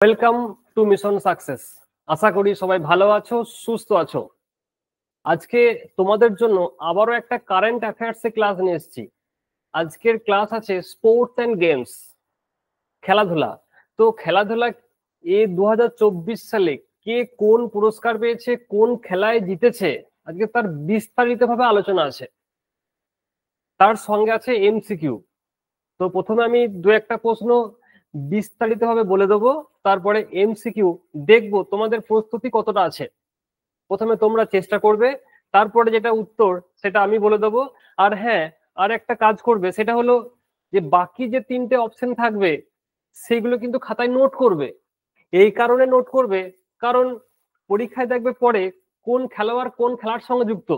Welcome to mission success. আশা করি সবাই ভালো আছো, সুস্থ আছো। আজকে তোমাদের জন্য আবারও একটা কারেন্ট অ্যাফেয়ার্স এ ক্লাস নিয়ে এসেছি। আজকের ক্লাস আছে স্পোর্টস এন্ড গেমস, খেলাধুলা। তো খেলাধুলা 2024 সালে কে কোন পুরস্কার পেয়েছে, কোন খেলায় জিতেছে, আজকে তার বিস্তারিতভাবে আলোচনা আছে। তার সঙ্গে আছে এমসিকিউ। তো প্রথমে আমি দু একটা প্রশ্ন বিস্তারিতভাবে বলে দেবো, তারপরে এমসিকিউ দেখবো তোমাদের প্রস্তুতি কতটা আছে। প্রথমে তোমরা চেষ্টা করবে, তারপরে যেটা উত্তর সেটা আমি বলে দেবো। আর হ্যাঁ, আর একটা কাজ করবে, সেটা হলো যে বাকি যে তিনটে অপশন থাকবে সেগুলো কিন্তু খাতায় নোট করবে। এই কারণে নোট করবে কারণ পরীক্ষায় দেখবে পরে কোন খেলোয়াড় কোন খেলার সঙ্গে যুক্ত।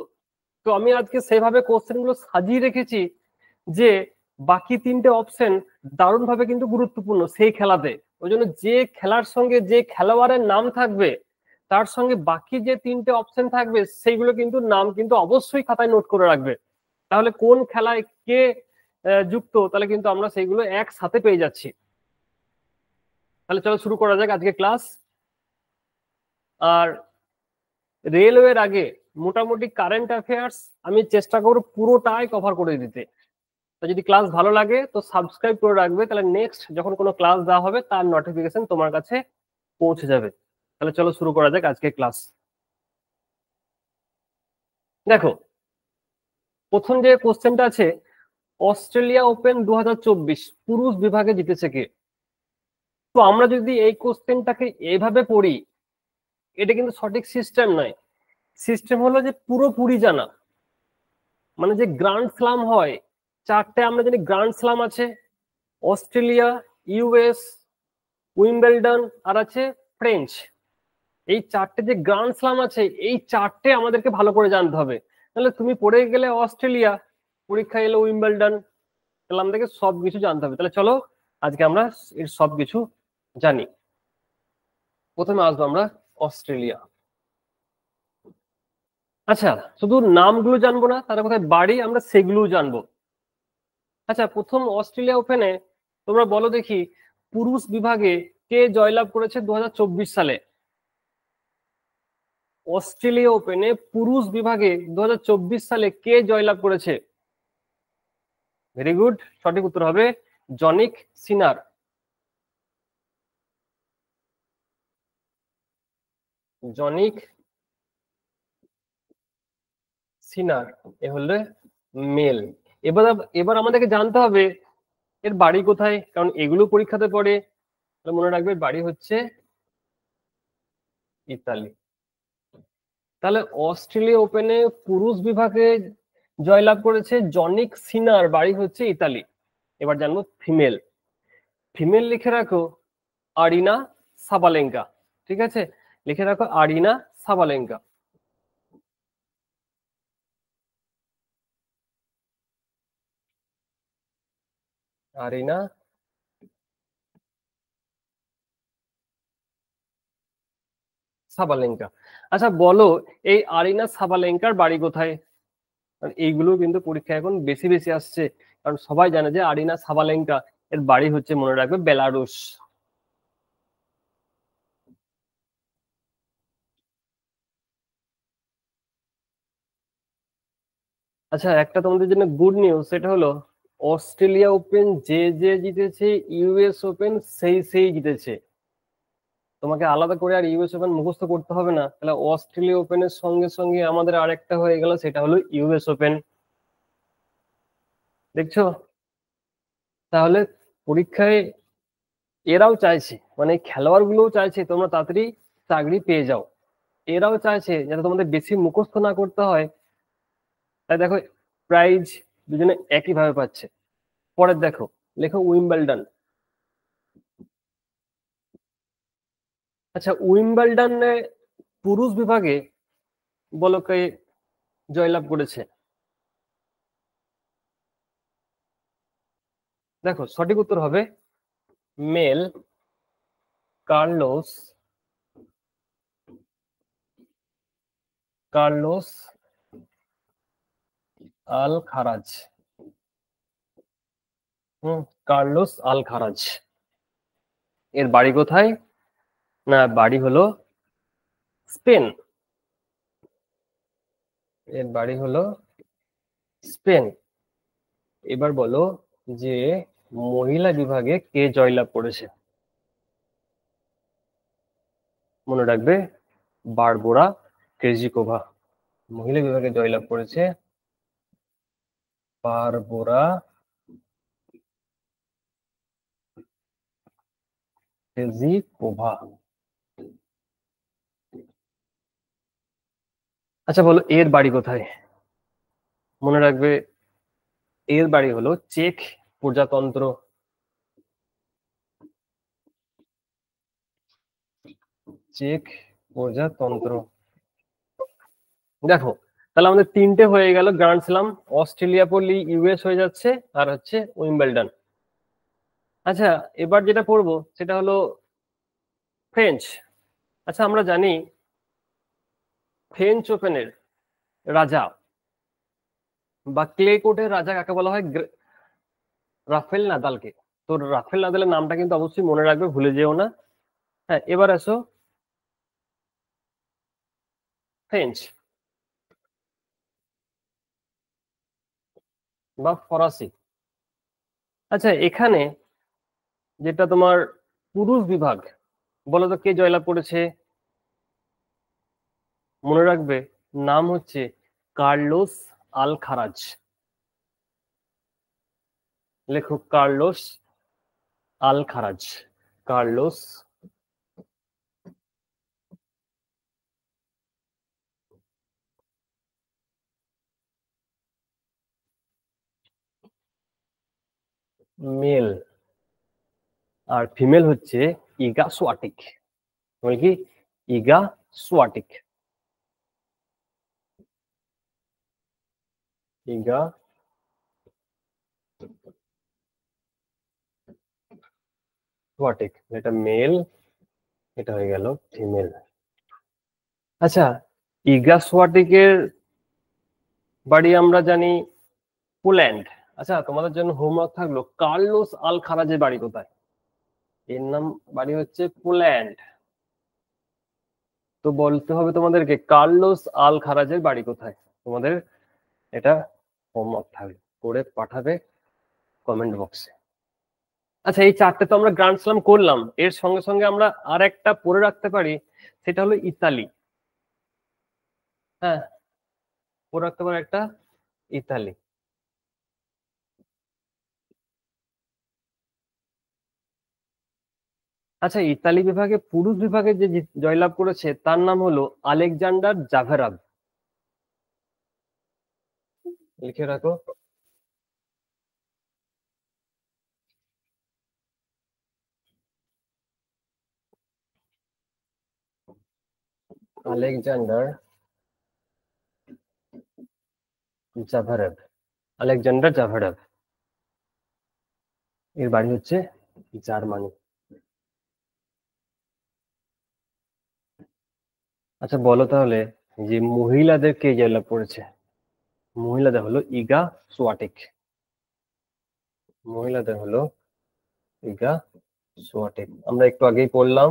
তো আমি আজকে সেভাবে কোশ্চেন গুলো সাজিয়ে রেখেছি যে বাকি তিনটে অপশন দারুণভাবে কিন্তু গুরুত্বপূর্ণ সেই খেলাতে। ওই জন্য যে খেলার সঙ্গে যে খেলোয়াড়ের নাম থাকবে তার সঙ্গে বাকি যে তিনটে অপশন থাকবে সেইগুলো কিন্তু নাম কিন্তু অবশ্যই খাতায় নোট করে রাখবে। তাহলে কোন খেলায় কে যুক্ত, তাহলে কিন্তু আমরা সেইগুলো একসাথে পেয়ে যাচ্ছি। তাহলে চলো শুরু করা যাক আজকে ক্লাস। আর রেলওয়ের আগে মোটামুটি কারেন্ট অ্যাফেয়ার্স আমি চেষ্টা করব পুরোটাই কভার করে দিতে। তো যদি ক্লাস ভালো লাগে তো সাবস্ক্রাইব করে রাখবে, তাহলে নেক্সট যখন কোনো ক্লাস দেওয়া হবে তার নোটিফিকেশন তোমার কাছে পৌঁছে যাবে। তাহলে চলো শুরু করা যাক আজকে ক্লাস। দেখো, প্রথম যে কোশ্চেনটা আছে, অস্ট্রেলিয়া ওপেন 2024 পুরুষ বিভাগে জিতেছে কে? তো আমরা যদি এই কোশ্চেনটাকে এইভাবে পড়ি, এটা কিন্তু সঠিক সিস্টেম নয়। সিস্টেম হলো যে পুরোপুরি জানা, মানে যে গ্র্যান্ড স্লাম হয়, চারটে আমরা জানি গ্র্যান্ড স্লাম আছে, অস্ট্রেলিয়া, ইউএস, উইম্বেলডন আর আছে ফ্রেঞ্চ। এই চারটে যে গ্র্যান্ড স্লাম আছে, এই চারটে আমাদেরকে ভালো করে জানতে হবে। তাহলে তুমি পড়ে গেলে অস্ট্রেলিয়া, পরীক্ষা এলো উইম্বেলডন, তাহলে আমাদেরকে সবকিছু জানতে হবে। তাহলে চলো আজকে আমরা এর সবকিছু জানি। প্রথমে আসবো আমরা অস্ট্রেলিয়া। আচ্ছা, শুধু নামগুলো জানবো না, তারা কোথায় বাড়ি আমরা সেগুলোও জানবো। আচ্ছা, প্রথম অস্ট্রেলিয়া ওপেনে তোমরা বলো দেখি পুরুষ বিভাগে কে জয়লাভ করেছে 2024 সালে? অস্ট্রেলিয়া ওপেনে পুরুষ বিভাগে 2024 সালে কে জয়লাভ করেছে? ভেরি গুড, সঠিক উত্তর হবে জনিক সিনার। জনিক সিনার এ হলো মেল। এবার এবার আমাদেরকে জানতে হবে এর বাড়ি কোথায়, কারণ এগুলো পরীক্ষাতে পড়ে। মনে রাখবে বাড়ি হচ্ছে ইতালি। তাহলে অস্ট্রেলিয়া ওপেনে পুরুষ বিভাগে জয়লাভ করেছে জনিক সিনার, বাড়ি হচ্ছে ইতালি। এবার জানবো ফিমেল। ফিমেল লিখে রাখো আরিনা সাবালেঙ্কা। ঠিক আছে, লিখে রাখো আরিনা সাবালেঙ্কা। আরিনা সাবালেঙ্কা। আচ্ছা বলো, এই আরিনা সাবালেঙ্কার বাড়ি কোথায়? কারণ এইগুলো কিন্তু পরীক্ষা এখন বেশি বেশি আসছে, কারণ সবাই জানে যে আরিনা সাবালেঙ্কা এর বাড়ি হচ্ছে, মনে রাখবে, বেলারুশ। আচ্ছা, একটা তোমাদের জন্য গুড নিউজ, সেটা হলো অস্ট্রেলিয়া ওপেন যে যে জিতেছে, ইউএস ওপেন সেই সেই জিতেছে। তোমাকে আলাদা করে আর ইউএস ওপেন মুখস্থ করতে হবে না। তাহলে অস্ট্রেলিয়া ওপেনের সঙ্গে সঙ্গে আমাদের আরেকটা হয়ে গেল, সেটা হলো ইউএস ওপেন। দেখছো? তাহলে পরীক্ষায় এরাও চাইছে, মানে খেলোয়াড় গুলোও চাইছে তোমরা তাড়াতাড়ি চাকরি পেয়ে যাও। এরাও চাইছে যাতে তোমাদের বেশি মুখস্থ না করতে হয়। তাই দেখো, প্রাইজ দুজনে একই ভাবে পাচ্ছে। পরের দেখো, লেখো উইম্বলডন। আচ্ছা, উইম্বলডনে পুরুষ বিভাগে বলো কে জয়লাভ করেছে? দেখো, সঠিক উত্তর হবে মেল কার্লোস কার্লোস আলখারাজ। কার্লোস আলখারাজ। এর বাড়ি কোথায়? না, বাড়ি হলো স্পেন। এর বাড়ি হলো স্পেন। এবার বলো যে মহিলা বিভাগে কে জয়লাভ করেছে? মনে রাখবে, বারবোরা ক্রেজিকোভা মহিলা বিভাগে জয়লাভ করেছে। বারবোরা ক্রেজিকোভা। আচ্ছা বলো, এর বাড়ি কোথায়? মনে রাখবে, এর বাড়ি হলো চেক প্রজাতন্ত্র। চেক প্রজাতন্ত্র। দেখো, তাহলে আমাদের তিনটে হয়ে গেল গ্র্যান্ড স্লাম। অস্ট্রেলিয়া পড়লি ইউএস হয়ে যাচ্ছে, আর হচ্ছে উইম্বলডন। আচ্ছা, এবার যেটা পড়বো সেটা হলো ফ্রেঞ্চ। আচ্ছা, আমরা জানি ফ্রেঞ্চ ওপেনের রাজা বা ক্লে কোর্টের রাজা কাকে বলা হয়? রাফেল নাদালকে। তো রাফেল নাদালের নামটা কিন্তু অবশ্যই মনে রাখবে, ভুলে যেও না। হ্যাঁ, এবার আসো ফ্রেঞ্চ বা ফরাসি। আচ্ছা, এখানে যেটা তোমার পুরুষ বিভাগ, বলো তো কে জয়লাভ করেছে? মনে রাখবে, নাম হচ্ছে কার্লোস আলখারাজ। লেখো কার্লোস আলখারাজ। কার্লোস মেল, আর ফিমেল হচ্ছে ইগা সোয়াটিক। মানে কি? ইগা সোয়াটিক। ইগা সোয়াটিক, এটা মেল, এটা হয়ে গেল ফিমেল। আচ্ছা, ইগা সোয়াটিকের বাড়ি আমরা জানি পোল্যান্ড। আচ্ছা, তোমাদের জন্য হোমওয়ার্ক থাকলো, কার্লোস আলখারাজের বাড়ি কোথায়? এর নাম বাড়ি হচ্ছে পোল্যান্ড। তো বলতে হবে তোমাদেরকে কার্লোস আলখারাজের বাড়ি কোথায়। তোমাদের এটা হোমওয়ার্ক থাকবে, করে পাঠাবে কমেন্ট বক্সে। আচ্ছা, এই চারটে তো আমরা গ্র্যান্ড স্লাম করলাম, এর সঙ্গে সঙ্গে আমরা আর একটা পড়ে রাখতে পারি, সেটা হলো ইতালি। হ্যাঁ, পড়ে রাখতে পারি একটা ইতালি। আচ্ছা, ইতালি বিভাগে পুরুষ বিভাগে যে জয়লাভ করেছে তার নাম হলো আলেকজান্ডার জাভেরাভ। লিখে রাখো, আলেকজান্ডার জাভেরাভ। আলেকজান্ডার জাভেরাভ, এর বাড়ি হচ্ছে জার্মানি। আচ্ছা বলো তাহলে, যে মহিলাদের কে জয়লাভ করেছে? মহিলাদের হলো ইগা সোয়াটিক। মহিলাদের হলো ইগা সোয়াটিক। আমরা একটু আগেই পড়লাম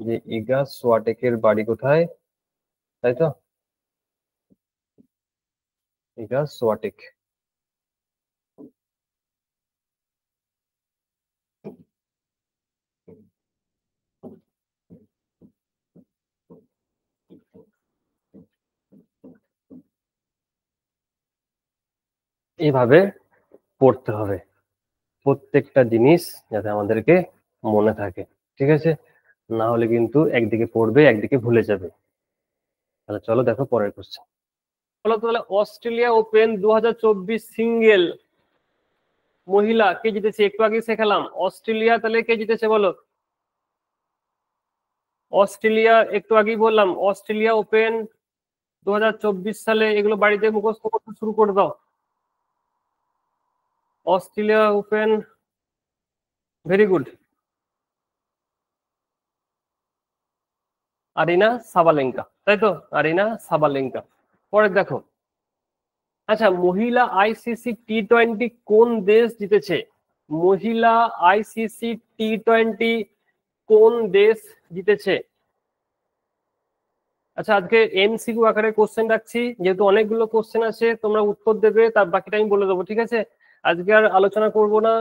যে ইগা সোয়াটেকের বাড়ি কোথায়, তাই তো? ইগা সোয়াটেক। এইভাবে পড়তে হবে, প্রত্যেকটা জিনিস যাতে আমাদেরকে মনে থাকে, ঠিক আছে? না হলে কিন্তু একদিকে পড়বে একদিকে ভুলে যাবে। তাহলে চলো দেখো পরের কোশ্চেন। বলো তো তাহলে, অস্ট্রেলিয়া ওপেন 2024 সিঙ্গেল মহিলা কে জিতেছে? একটু আগে শেখালাম অস্ট্রেলিয়া, তাহলে কে জিতেছে বলো? অস্ট্রেলিয়া, একটু আগেই বললাম অস্ট্রেলিয়া ওপেন 2024 সালে, এগুলো বাড়িতে মুখস্থ করতে শুরু করে দাও। Australia open, very good. Arina Sabalenka, তাই তো? আরিনা সাবালেঙ্কা। পরে দেখো, আচ্ছা মহিলা আইসিসি টি20 কোন দেশ জিতেছে? মহিলা আইসিসি টি20 কোন দেশ জিতেছে? আচ্ছা, আজকে এমসিকিউ আকারে কোশ্চেন রাখছি, যেহেতু অনেকগুলো কোশ্চেন আছে, তোমরা উত্তর দেবে, তার বাকিটা আমি বলে দেবো, ঠিক আছে? আজকে আর আলোচনা করব না,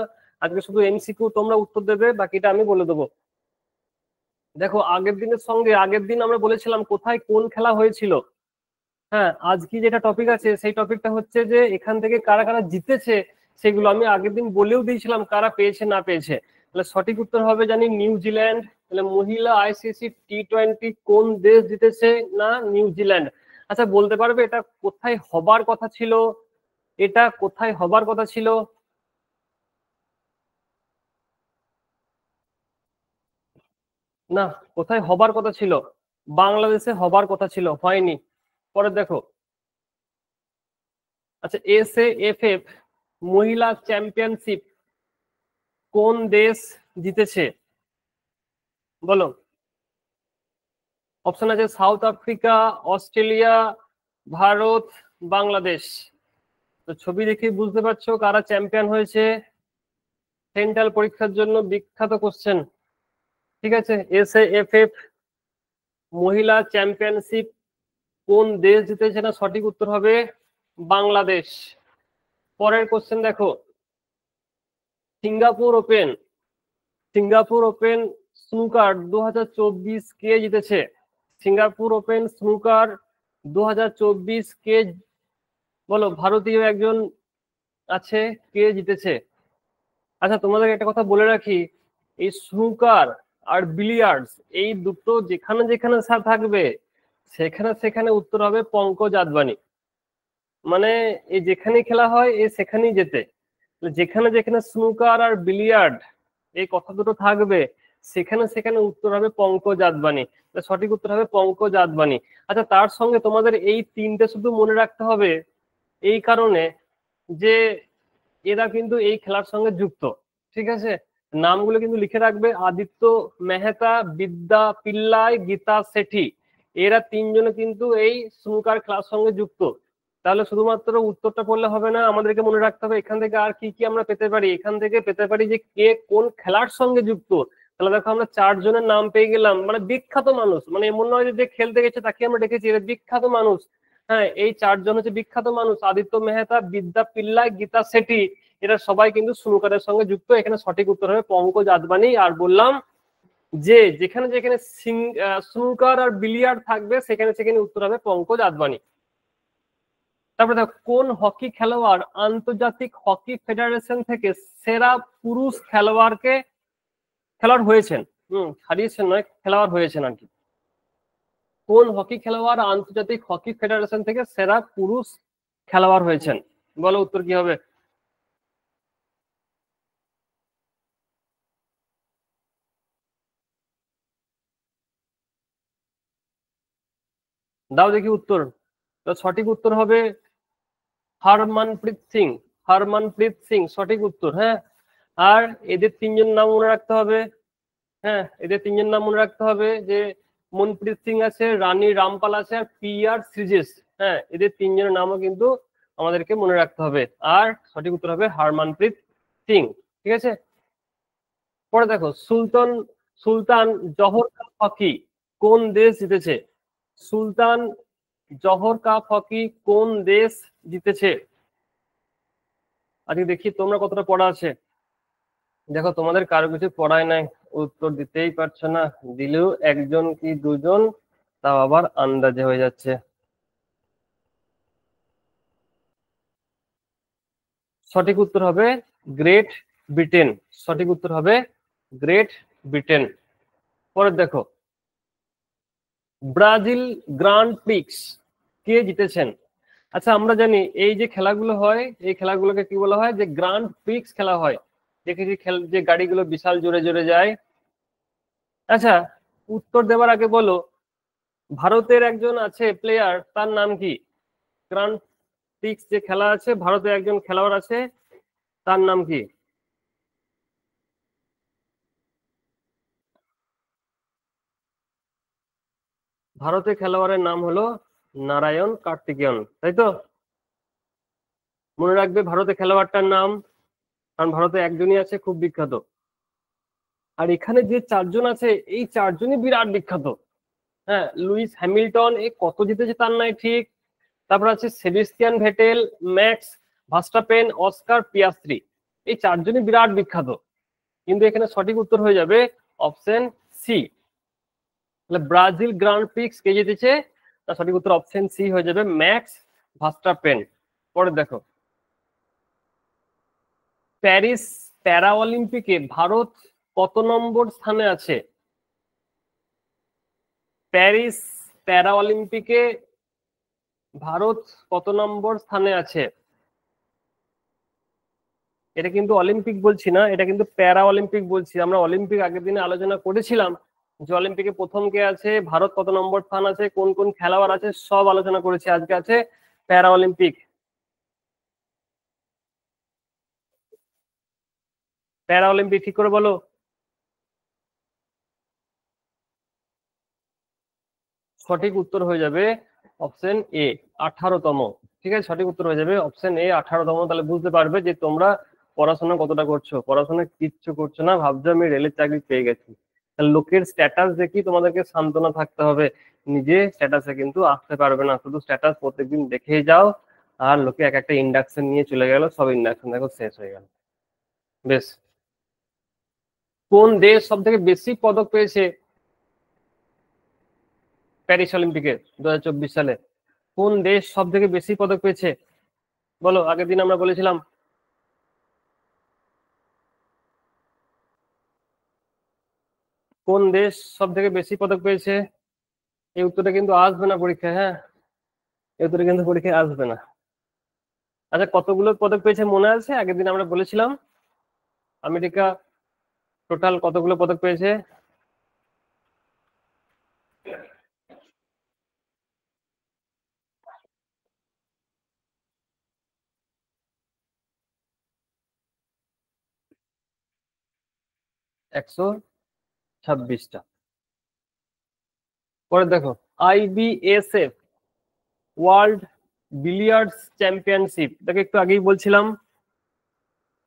আজকে শুধু এমসিকিউ তোমরা উত্তর দেবে, বাকিটা আমি বলে দেবো। দেখো, আগের দিনের সঙ্গে আগের দিন আমরা বলেছিলাম কোথায় কোন খেলা হয়েছিল। হ্যাঁ, আজকে যেটা টপিক আছে সেই টপিকটা হচ্ছে যে এখান থেকে কারা কারা জিতেছে সেগুলো আমি আগের দিন বলেও দিয়েছিলাম, কারা পেয়েছে না পেয়েছে। তাহলে সঠিক উত্তর হবে জানি নিউজিল্যান্ড। তাহলে মহিলা আইসিসি টি20 কোন দেশ জিতেছে? না, নিউজিল্যান্ড। আচ্ছা, বলতে পারবে এটা কোথায় হবার কথা ছিল? এটা কোথায় হবার কথা ছিল? না, কোথায় হবার কথা ছিল? বাংলাদেশে হবার কথা ছিল, হয়নি। পরে দেখো, আচ্ছা, এসএএফএফ মহিলা চ্যাম্পিয়নশিপ কোন দেশ জিতেছে? বলো। অপশন আছে south Africa, Australia, Bharat, Bangladesh. তো ছবি দেখে বুঝতে পারছো কারা চ্যাম্পিয়ন হয়েছে। সেন্ট্রাল পরীক্ষার জন্য বিখ্যাত কোশ্চেন, ঠিক আছে? এসএএফএফ মহিলা চ্যাম্পিয়নশিপ কোন দেশ জিতেছে? না, সঠিক উত্তর হবে বাংলাদেশ। পরের কোশ্চেন দেখো, Singapore open Singapore open snooker 2024 কে জিতেছে? সিঙ্গাপুর ওপেন স্নুকার 2024 কে, বলো, ভারতীয় একজন আছে, কে জিতেছে? আচ্ছা, তোমাদের একটা কথা বলে রাখি, এই স্নুকার আর বিলিয়ার্ডস এই দুটো যেখানে যেখানে থাকবে সেখানে সেখানে উত্তর হবে পঙ্কজ আদবানি। মানে এই যেখানেই খেলা হয় এ সেখানেই যেতে। যেখানে যেখানে স্নুকার আর বিলিয়ার্ড এই কথা দুটো থাকবে সেখানে সেখানে উত্তর হবে পঙ্কজ আদবানি। সঠিক উত্তর হবে পঙ্কজ আদবানি। আচ্ছা, তার সঙ্গে তোমাদের এই তিনটে শুধু মনে রাখতে হবে, এই কারণে যে এরা কিন্তু এই খেলার সঙ্গে যুক্ত, ঠিক আছে? নামগুলো কিন্তু লিখে রাখবে, আদিত্য মেহতা, বিদ্যা পিল্লাই, গীতা সেঠি, এরা তিনজনে কিন্তু এই স্নুকার খেলার সঙ্গে যুক্ত। তাহলে শুধুমাত্র উত্তরটা পড়লে হবে না, আমাদেরকে মনে রাখতে হবে এখান থেকে আর কি কি আমরা পেতে পারি। এখান থেকে পেতে পারি যে কে কোন খেলার সঙ্গে যুক্ত। তাহলে দেখো, আমরা চারজনের নাম পেয়ে গেলাম, মানে বিখ্যাত মানুষ, মানে এমন নয় যে খেলতে গেছে তাকে আমরা ডেকেছি, এরা বিখ্যাত মানুষ। হ্যাঁ, এই চারজন হচ্ছে বিখ্যাত মানুষ, আদিত্য মেহতা, বিদ্যা পিল্লাই, গীতা সেঠি, এরা সবাই কিন্তু স্নুকারের সঙ্গে যুক্ত। এখানে সঠিক উত্তর হবে পঙ্কজ আদবানি। আর বললাম যে যেখানে যেখানে স্নুকার আর বিলিয়ার্ড থাকবে সেখানে সেখানে উত্তর হবে পঙ্কজ আদবানি। তারপরে দেখো, কোন হকি খেলোয়াড় আন্তর্জাতিক হকি ফেডারেশন থেকে সেরা পুরুষ খেলোয়াড় হয়েছেন? হারিয়েছেন নয়, খেলোয়াড় হয়েছেন আর কি। কোন হকি খেলোয়াড় আন্তর্জাতিক হকি ফেডারেশন থেকে সেরা পুরুষ খেলোয়াড় হয়েছেন? বলো উত্তর কি হবে? দাও দেখি উত্তর। তো সঠিক উত্তর হবে হরমনপ্রীত সিং। হরমনপ্রীত সিং সঠিক উত্তর। হ্যাঁ, আর এদের তিনজন নাম মনে রাখতে হবে। হ্যাঁ, এদের তিনজন নাম মনে রাখতে হবে, যে মনপ্রীত সিং আছে, রানী রামপাল আছে, আর PR শ্রীজেশ। হ্যাঁ, এদের তিনজনের নামও কিন্তু আমাদেরকে মনে রাখতে হবে। আর সঠিক উত্তর হবে হরমনপ্রীত সিং, ঠিক আছে? পরে দেখো, সুলতান জহর কাপ হকি কোন দেশ জিতেছে? সুলতান জহর কাপ হকি কোন দেশ জিতেছে? আজকে দেখি তোমরা কতটা পড়া আছে। দেখো, তোমাদের কারো কিছু পড়ায় নাই, উত্তর দিতেই পারছো না, দিলেও একজন কি দুজন, তাও আবার আন্দাজে হয়ে যাচ্ছে। সঠিক উত্তর হবে গ্রেট ব্রিটেন। সঠিক উত্তর হবে গ্রেট ব্রিটেন। পরে দেখো, ব্রাজিল গ্রান্ড প্রিক্স কে জিতেছেন? আচ্ছা, আমরা জানি এই যে খেলাগুলো হয় এই খেলাগুলোকে কি বলা হয়? যে গ্রান্ড প্রিক্স খেলা হয়। দেখেছি যে গাড়িগুলো বিশাল জোরে জোরে যায়। আচ্ছা, উত্তর দেওয়ার আগে বলো, ভারতের একজন আছে প্লেয়ার, তার নাম কি? গ্রান্ড প্রিক্স যে খেলা আছে, ভারতের একজন খেলোয়াড় আছে, তার নাম কি? ভারতের খেলোয়াড়ের নাম হলো নারায়ণ কার্তিকেয়ন, তাই তো? মনে রাখবে ভারতের খেলোয়াড়টার নাম, কারণ ভারতে একজনই আছে খুব বিখ্যাত। আর এখানে যে চারজন আছে এই চারজনই বিরাট বিখ্যাত। হ্যাঁ, লুইস হ্যামিল্টন এ কত জিতেছে তার নাই ঠিক, তারপর আছে Sebastian Vettel, Max Verstappen, Oscar Piastri, এই চারজনই বিরাট বিখ্যাত। কিন্তু এখানে সঠিক উত্তর হয়ে যাবে অপশন সি। তাহলে ব্রাজিল গ্র্যান্ড প্রিক্স কে জিতেছে, তার সঠিক উত্তর অপশন সি হয়ে যাবে ম্যাক্স ভার্স্টাপেন। পরে দেখো, প্যারিস প্যারা অলিম্পিকে ভারত কত নম্বর স্থানে আছে? প্যারিস প্যারা অলিম্পিকে ভারত কত নম্বর স্থানে আছে? এটা কিন্তু অলিম্পিক বলছি না, এটা কিন্তু প্যারা অলিম্পিক বলছি। আমরা অলিম্পিক আগের দিনে আলোচনা করেছিলাম যে অলিম্পিকে প্রথম কে আছে, ভারত কত নম্বর স্থান আছে, কোন কোন খেলোয়াড় আছে, সব আলোচনা করেছি। আজকে আছে প্যারা অলিম্পিক। প্যারা অলিম্পিক ঠিক করে বলো। সঠিক উত্তর হয়ে যাবে অপশন এ 18তম। ঠিক আছে, সঠিক উত্তর হয়ে যাবে অপশন এ 18তম। তাহলে বুঝতে পারবে যে তোমরা পড়াশোনা কতটা করছো। পড়াশোনা কিচ্ছু করছো না, ভাবছো আমি রেলের চাকরি পেয়ে গেছি। তাহলে লোকের স্ট্যাটাস দেখি তোমাদেরকে সান্ত্বনা থাকতে হবে, নিজে স্ট্যাটাসে কিন্তু আসতে পারবে না। শুধু স্ট্যাটাস প্রত্যেকদিন দেখেই যাও, আর লোকে এক একটা ইন্ডাকশন নিয়ে চলে গেল, সব ইন্ডাকশন দেখো শেষ হয়ে গেল। বেশ, কোন দেশ সব থেকে বেশি পদক পেয়েছে প্যারিস অলিম্পিকে 2024 সালে? কোন দেশ সব থেকে বেশি পদক পেয়েছে বলো, আগের দিন আমরা বলেছিলাম। কোন দেশ সব থেকে বেশি পদক পেয়েছে? এই উত্তরটা কিন্তু আসবে না পরীক্ষায়, হ্যাঁ, এই উত্তরটা কিন্তু পরীক্ষায় আসবে না। আচ্ছা, কতগুলো পদক পেয়েছে মনে আছে? আগের দিন আমরা বলেছিলাম আমেরিকা টোটাল কতগুলো পদক পেয়েছে। একশো 26টা। পরে দেখো, আইবিএসএফ ওয়ার্ল্ড বিলিয়ার্ডস চ্যাম্পিয়নশিপ, দেখো একটু আগেই বলছিলাম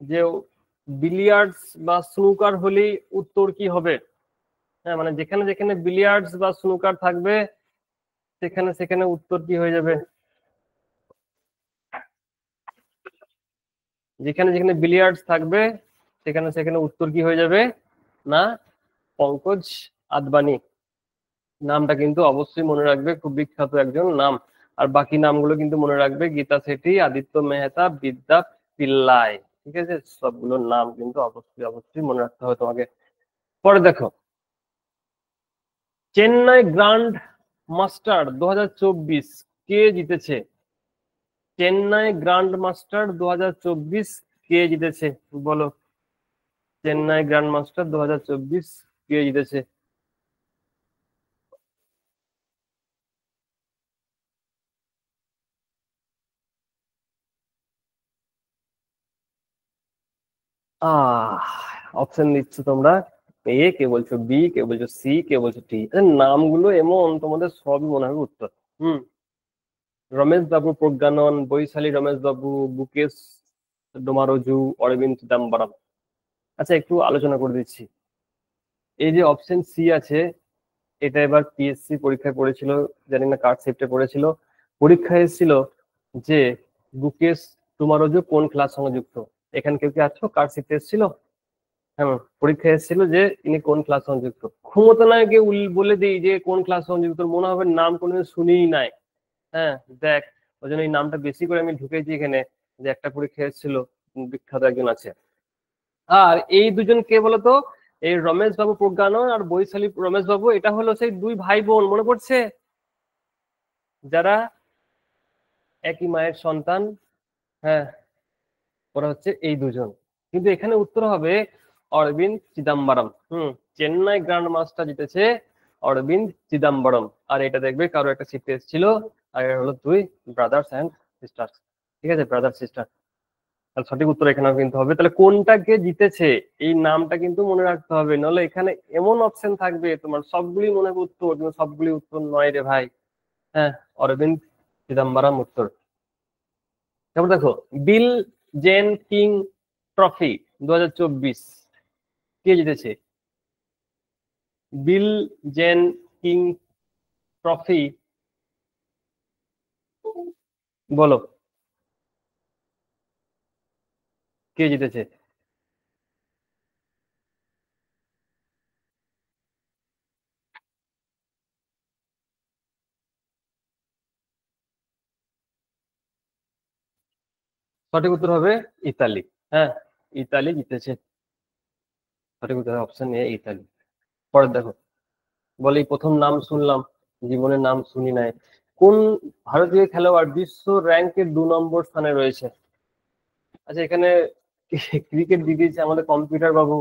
যে বিলিয়ার্ডস বা স্নুকার হলে উত্তর কি হবে। হ্যাঁ, মানে যেখানে যেখানে বিলিয়ার্ডস বা স্নুকার থাকবে সেখানে সেখানে উত্তর কি হয়ে যাবে? যেখানে যেখানে বিলিয়ার্ডস থাকবে সেখানে সেখানে উত্তর কি হয়ে যাবে না পঙ্কজ আদবানি। নামটা কিন্তু অবশ্যই মনে রাখবে, খুব বিখ্যাত একজন নাম। আর বাকি নামগুলো কিন্তু মনে রাখবে, গীতা সেঠি, আদিত্য মেহতা, বিদ্যা পিল্লাই। ঠিক আছে, সবগুলোর নাম কিন্তু অবশ্যই অবশ্যই মনে রাখতে হবে তোমাকে। পরে দেখো, চেন্নাই গ্র্যান্ড মাস্টার 2024 কে জিতেছে? চেন্নাই গ্র্যান্ড মাস্টার 2024 কে জিতেছে বলো। চেন্নাই গ্র্যান্ড মাস্টার 2024 কে জিতেছে? আহ অপশন দিচ্ছ তোমরা, এ কে বলছো, বি কে বলছো, সি কে বলছো, টি। নামগুলো এমন তোমাদের সবই মনে হবে উত্তর। হুম, রমেশ বাবু প্রজ্ঞানন, বৈশালী রমেশ বাবু, বুকেশ ডোমারোজু, অরবিন্দ চিদম্বরম। আচ্ছা, একটু আলোচনা করে দিচ্ছি। এই যে অপশন সি আছে, এটা এবার পিএসসি পরীক্ষায় পড়েছিল, জানি না কার শিফটে পড়েছিল, পরীক্ষায় এসেছিল যে বুকেশ ডোমারোজু কোন ক্লাস সঙ্গে যুক্ত। এখানে কেউ কি আছো, কার শিফটে এসেছিল? হ্যাঁ, পরীক্ষায় এসেছিল যে ইনি কোন ক্লাস সংযুক্ত। ক্ষমতা নায়কে বলে দিই যে কোন ক্লাস সংযুক্ত, মনে হবে নাম কোনোদিন শুনিই নাই। হ্যাঁ, দেখ, ওই জন্য এই নামটা বেশি করে আমি ঢুকেছি এখানে, যে একটা পরীক্ষা এসেছিল, বিখ্যাত একজন আছে। আর এই দুজন কে বলতো, এই রমেশ বাবু প্রজ্ঞানন আর বৈশালী রমেশ বাবু, এটা হলো সেই দুই ভাই বোন, মনে পড়ছে, যারা একই মায়ের সন্তান। হ্যাঁ, ওরা হচ্ছে এই দুজন। কিন্তু এখানে উত্তর হবে অরবিন্দ চিদম্বরম। চেন্নাই গ্র্যান্ড মাস্টার জিতেছে অরবিন্দ চিদম্বরম। আর এটা দেখবে কারো একটা শিফটে এসেছিল, আর এরা হলো দুই ব্রাদার্স অ্যান্ড সিস্টার। ঠিক আছে, ব্রাদার সিস্টার। তাহলে সঠিক উত্তর এখানে কিন্তু হবে। তাহলে কোনটাকে জিতেছে এই নামটা কিন্তু মনে রাখতে হবে, নাহলে এখানে এমন অপশন থাকবে তোমার সবগুলি মনে হবে উত্তর, কিন্তু সবগুলি উত্তর নয় রে ভাই। হ্যাঁ, অরবিন্দ চিদম্বরম উত্তর। তারপর দেখো, বিল জেন কিং ট্রফি 2024 কে জিতেছে? বিল জেন কিং ট্রফি, বলো কে জিতেছে? সঠিক উত্তর হবে ইতালি। হ্যাঁ, ইতালি জিতেছে। সঠিক উত্তর অপশন এ, ইতালি। পরে দেখো, বলে এই প্রথম নাম শুনলাম, জীবনের নাম শুনি নাই। কোন ভারতীয় খেলোয়াড় বিশ্ব র্যাঙ্কের 2 নম্বর স্থানে রয়েছে? আচ্ছা, এখানে ক্রিকেট দিয়ে দিয়েছে আমাদের কম্পিউটার বাবু।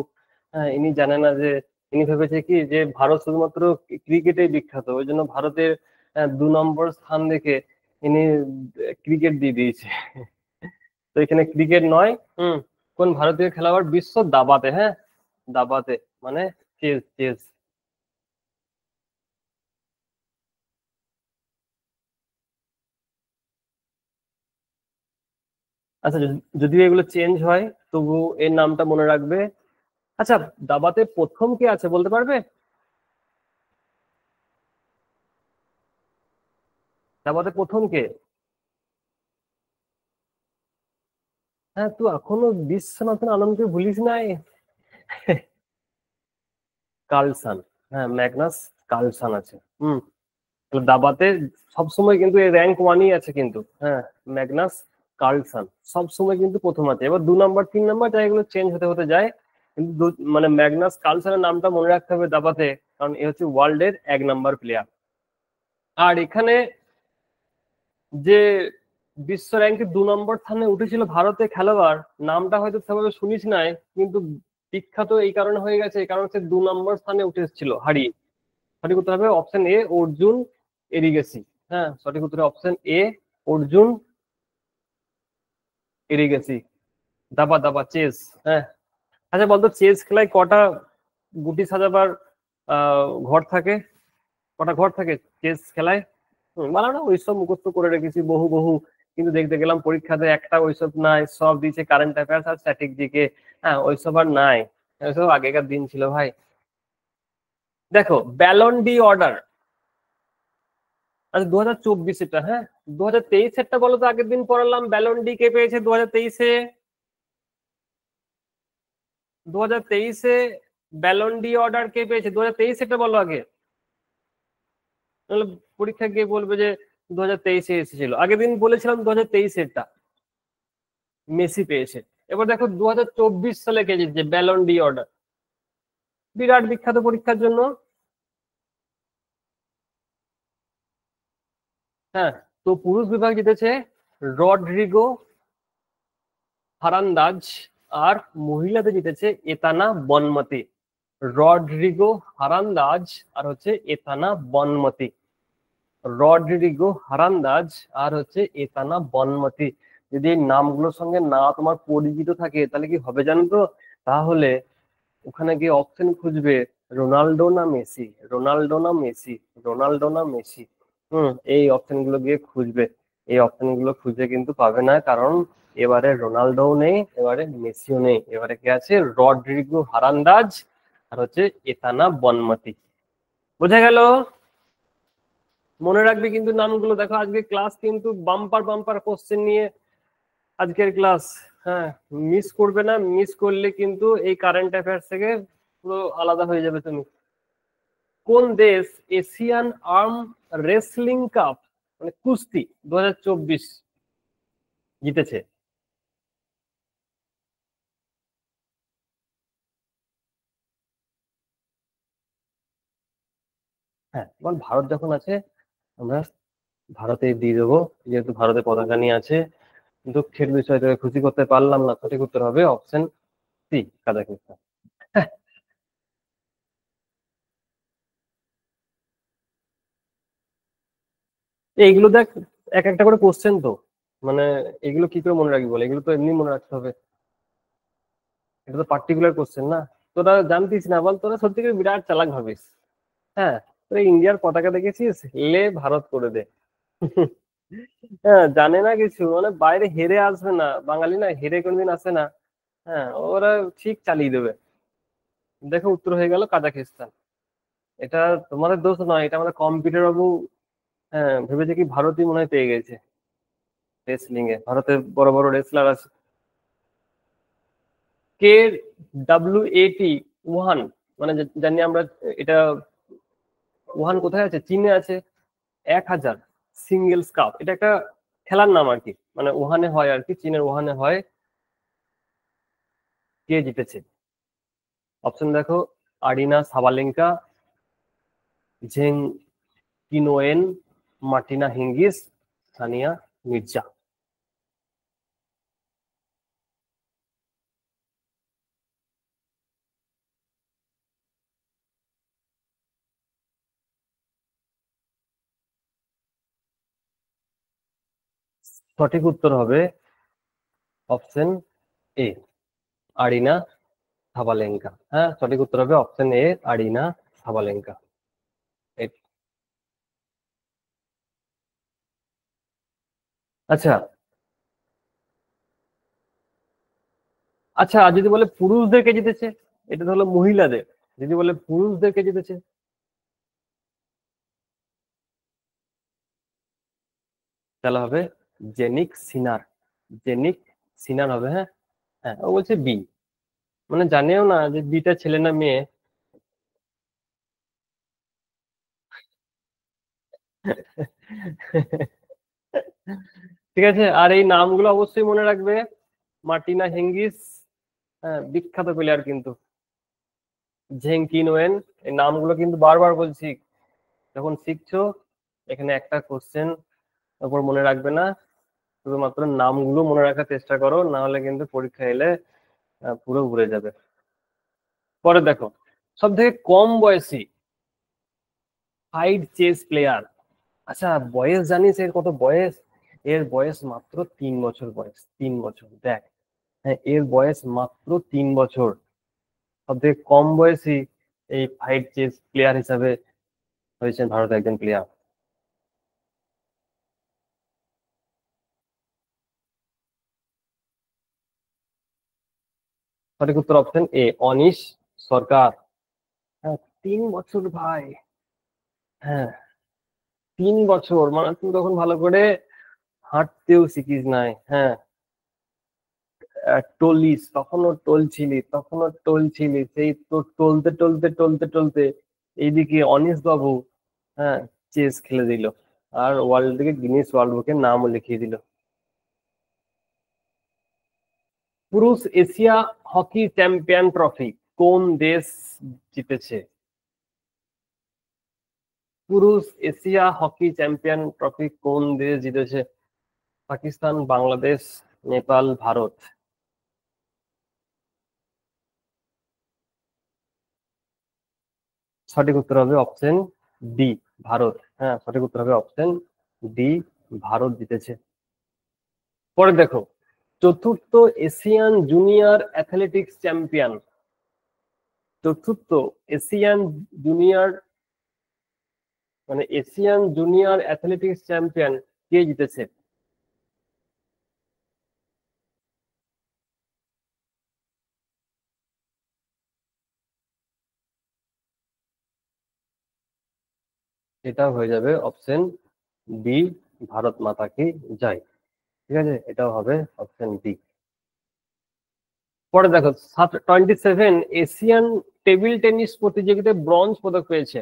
হ্যাঁ, ইনি জানে না যে, ইনি ভেবেছে কি যে ভারত শুধুমাত্র ক্রিকেটেই বিখ্যাত, ওই জন্য ভারতের 2 নম্বর স্থান দেখে ইনি ক্রিকেট দিয়ে দিয়েছে। তো এখানে ক্রিকেট নয়। হুম। কোন ভারতীয় খেলোয়াড় বিশ্ব দাবাতে, হ্যাঁ, দাবাতে মানে চেস, চেস। আচ্ছা, যদিও এগুলো চেঞ্জ হয়, তবু এর নামটা মনে রাখবে। আচ্ছা, দাবাতে প্রথম কে আছে বলতে পারবে? দাবাতে প্রথম কে? হ্যাঁ, তুই এখনো বিশ্বনাথন আনন্দকে ভুলিস নাই। কার্লসন। হ্যাঁ, ম্যাগনাস কার্লসন আছে। হুম। তাহলে দাবাতে সবসময় কিন্তু এই র্যাঙ্ক ওয়ানই আছে কিন্তু, হ্যাঁ। ম্যাগনাস কার্লসন সবসময় কিন্তু প্রথম আছে। এবার 2 নম্বর 3 নম্বর যা এগুলো চেঞ্জ হতে হতে যায়, কিন্তু মানে ম্যাগনাস কার্লসনের নামটা মনে রাখতে হবে দাবাতে, কারণ এ হচ্ছে ওয়ার্ল্ডের 1 নম্বর প্লেয়ার। আর এখানে যে বিশ্ব র্যাঙ্কে 2 নম্বর স্থানে উঠেছিল ভারতের খেলোয়াড়, নামটা হয়তো সেভাবে শুনিস নাই, কিন্তু বিখ্যাত এই কারণে হয়ে গেছে, কারণ হচ্ছে 2 নম্বর স্থানে উঠে এসেছিল হারিয়ে। সঠিক উত্তর হবে অপশন এ, অর্জুন এরিগেসি। হ্যাঁ, সঠিক উত্তর অপশন এ, অর্জুন এরিগেসি। দাবা দাবা চেস। হ্যাঁ। আচ্ছা বলতো, চেস খেলায় কটা গুটি সাজাবার ঘর থাকে? কটা ঘর থাকে চেস খেলায়? বলো না, ওইসব মুখস্থ করে রেখেছি বহু বহু, কিন্তু দেখতে গেলাম পরীক্ষাতে একটা ওইসব নাই, সব দিয়েছে কারেন্ট অ্যাফেয়ার্স আর স্ট্যাটিক জিকে। হ্যাঁ, ওইসব আর নাই, ওইসব আগেকার দিন ছিল ভাই। দেখো, ব্যালন ডি অর্ডার। আচ্ছা, 2024 হ্যাঁ, 2023 বলো তো, আগের দিন পড়ালাম ব্যালন ডি কে পেয়েছে 2023-এ? 2023-এ ব্যালন ডি অর্ডার কে পেয়েছে 2023 বলো আগে। তাহলে পরীক্ষা গিয়ে বলবে যে 2023-এ এসেছিল, আগের দিন বলেছিলাম 2023-এরটা মেসি পেয়েছে। এবার দেখো 2024 সালে কে জিতছে ব্যালন ডি অর্ডার, বিরাট বিখ্যাত পরীক্ষার জন্য। হ্যাঁ, তো পুরুষ বিভাগ জিতেছে রডরিগো হারান্দাজ, আর মহিলাদের জিতেছে এতানা বনমতি। রডরিগো হারান্দাজ আর হচ্ছে এতানা বনমতি। রডরিগো হারান্দাজ আর হচ্ছে এতানা বনমতি। যদি এই নামগুলোর সঙ্গে না তোমার পরিচিত থাকে, তাহলে কি হবে জানো তো? তাহলে ওখানে গিয়ে অপশন খুঁজবে, রোনাল্ডো না মেসি, রোনাল্ডো না মেসি, রোনাল্ডো না মেসি। এই অপশন গুলো গিয়ে খুঁজবে। এই অপশন গুলো খুঁজে কিন্তু পাবে না, কারণ এবারে রোনাল্ডোও নেই, এবারে মেসিও নেই, এবারে কে আছে? রডরিগো হারান্দাজ আর হচ্ছে এতানা বনমতি। বোঝা গেল? মনে রাখবে কিন্তু নামগুলো। দেখো, আজকে ক্লাস কিন্তু বাম্পার বাম্পার কোশ্চেন নিয়ে আজকের ক্লাস। হ্যাঁ, মিস করবে না, মিস করলে কিন্তু এই কারেন্ট অ্যাফেয়ার্স থেকে পুরো আলাদা হয়ে যাবে তুমি। কোন দেশ এশিয়ান আর্ম রেসলিং কাপ মানে কুস্তি 2024 জিতেছে? হ্যাঁ, বল, ভারত যখন আছে আমরা ভারতে দিয়ে দেবো, যেহেতু ভারতের পতাকা নিয়ে আছে। দুঃখের বিষয়, তোকে খুশি করতে পারলাম না। সঠিক উত্তর হবে অপশন সি, কাজাকিস্তান। হ্যাঁ, এইগুলো দেখ, এক একটা করে কোশ্চেন তো, মানে এগুলো কি করে মনে রাখবি বলে? এগুলো তো এমনি মনে রাখতে হবে, এটা তো পার্টিকুলার কোশ্চেন না। তোরা জানতিস না বল? তোরা সত্যি করে বিরাট চালাক ভাবিস। হ্যাঁ, তোরা ইন্ডিয়ার পতাকা দেখেছিস, লে ভারত করে দে। হ্যাঁ, জানে না কিছু, মানে বাইরে হেরে আসবে না, বাঙালি না হেরে কোনদিন আসে না। হ্যাঁ, ওরা ঠিক চালিয়ে দেবে। দেখো, উত্তর হয়ে গেল কাজাকিস্তান। এটা তোমাদের দোষ নয়, এটা আমাদের কম্পিউটার বাবু ভেবেছে কি ভারতই মনে হয় পেয়ে গেছে রেসলিং এ, ভারতের বড় বড় রেসলার আছে। কে WAT উহান, মানে জানি আমরা এটা, উহান কোথায় আছে? চীনে আছে। 1000 সিঙ্গেলস কাপ, এটা একটা খেলার নাম আর কি, মানে উহানে হয় আর কি, চীনের উহানে হয়। কে জিতেছে? অপশন দেখো, Aryna Sabalenka, Zheng Qinwen, Martina Hingis, Sania Mirza. সঠিক উত্তর হবে অপশন এ, আরিনা সাবালেঙ্কা। হ্যাঁ, সঠিক উত্তর হবে অপশন এ, আরিনা সাবালেঙ্কা। আচ্ছা আচ্ছা, আর যদি বলে পুরুষদেরকে জিতেছে, এটা তো হলো মহিলাদের, যদি বলে পুরুষদেরকে জিতেছে, তাহলে হবে জেনিক সিনার। জেনিক সিনার হবে। হ্যাঁ হ্যাঁ, ও বলছে বি, মানে জানেও না যে বিটা ছেলে না মেয়ে। ঠিক আছে, আর এই নামগুলো অবশ্যই মনে রাখবে। মার্টিনা হিঙ্গিস, হ্যাঁ বিখ্যাত প্লেয়ার কিন্তু। ঝেংকিন ওয়েন, এই নামগুলো কিন্তু বারবার বলছি, যখন শিখছো এখানে একটা কোশ্চেন ওপর মনে রাখবে না, শুধুমাত্র নামগুলো মনে রাখার চেষ্টা করো, না হলে কিন্তু পরীক্ষা এলে পুরো ঘুরে যাবে। পরে দেখো, সব থেকে কম বয়সী ফাইট চেস প্লেয়ার। আচ্ছা, বয়স জানিস এর কত বয়স? এর বয়স মাত্র 3 বছর, বয়স 3 বছর, দেখ। হ্যাঁ, এর বয়স মাত্র 3 বছর। সব থেকে কম বয়সী এই ফাইট চেস প্লেয়ার হিসাবে হয়েছেন ভারতের একজন প্লেয়ার। সঠিক উত্তর অপশন এ, অনিশ সরকার। হ্যাঁ, 3 বছর ভাই। হ্যাঁ, 3 বছর, মানে তুই তখন ভালো করে হাঁটতেও শিখিস নাই। হ্যাঁ, টলিস, তখনও টলছিলি সেই তো, টলতে টলতে টলতে টলতে এইদিকে অনিশ বাবু, হ্যাঁ, চেস খেলে দিল, আর ওয়ার্ল্ড থেকে গিনিস ওয়ার্ল্ড বুকে নামও লিখিয়ে দিল। পুরুষ এশিয়া হকি চ্যাম্পিয়ন ট্রফি কোন দেশ জিতেছে? পুরুষ এশিয়া হকি চ্যাম্পিয়ন ট্রফি কোন দেশ জিতেছে? পাকিস্তান, বাংলাদেশ, নেপাল, ভারত। সঠিক উত্তর হবে অপশন ডি, ভারত। হ্যাঁ, সঠিক উত্তর হবে অপশন ডি, ভারত জিতেছে। পরে দেখো, চতুর্থ এশিয়ান জুনিয়র অ্যাথলেটিক্স চ্যাম্পিয়ন, চতুর্থ এশিয়ান জুনিয়র, মানে এশিয়ান জুনিয়র অ্যাথলেটিক্স চ্যাম্পিয়ন কে জিতেছে? এটা হয়ে যাবে অপশন বি, ভারত মাতা কি জয়। ঠিক আছে, এটাও হবে অপশন বি। পরে দেখো, 27 এশিয়ান টেবিল টেনিস প্রতিযোগিতায় ব্রোঞ্জ পদক পেয়েছে।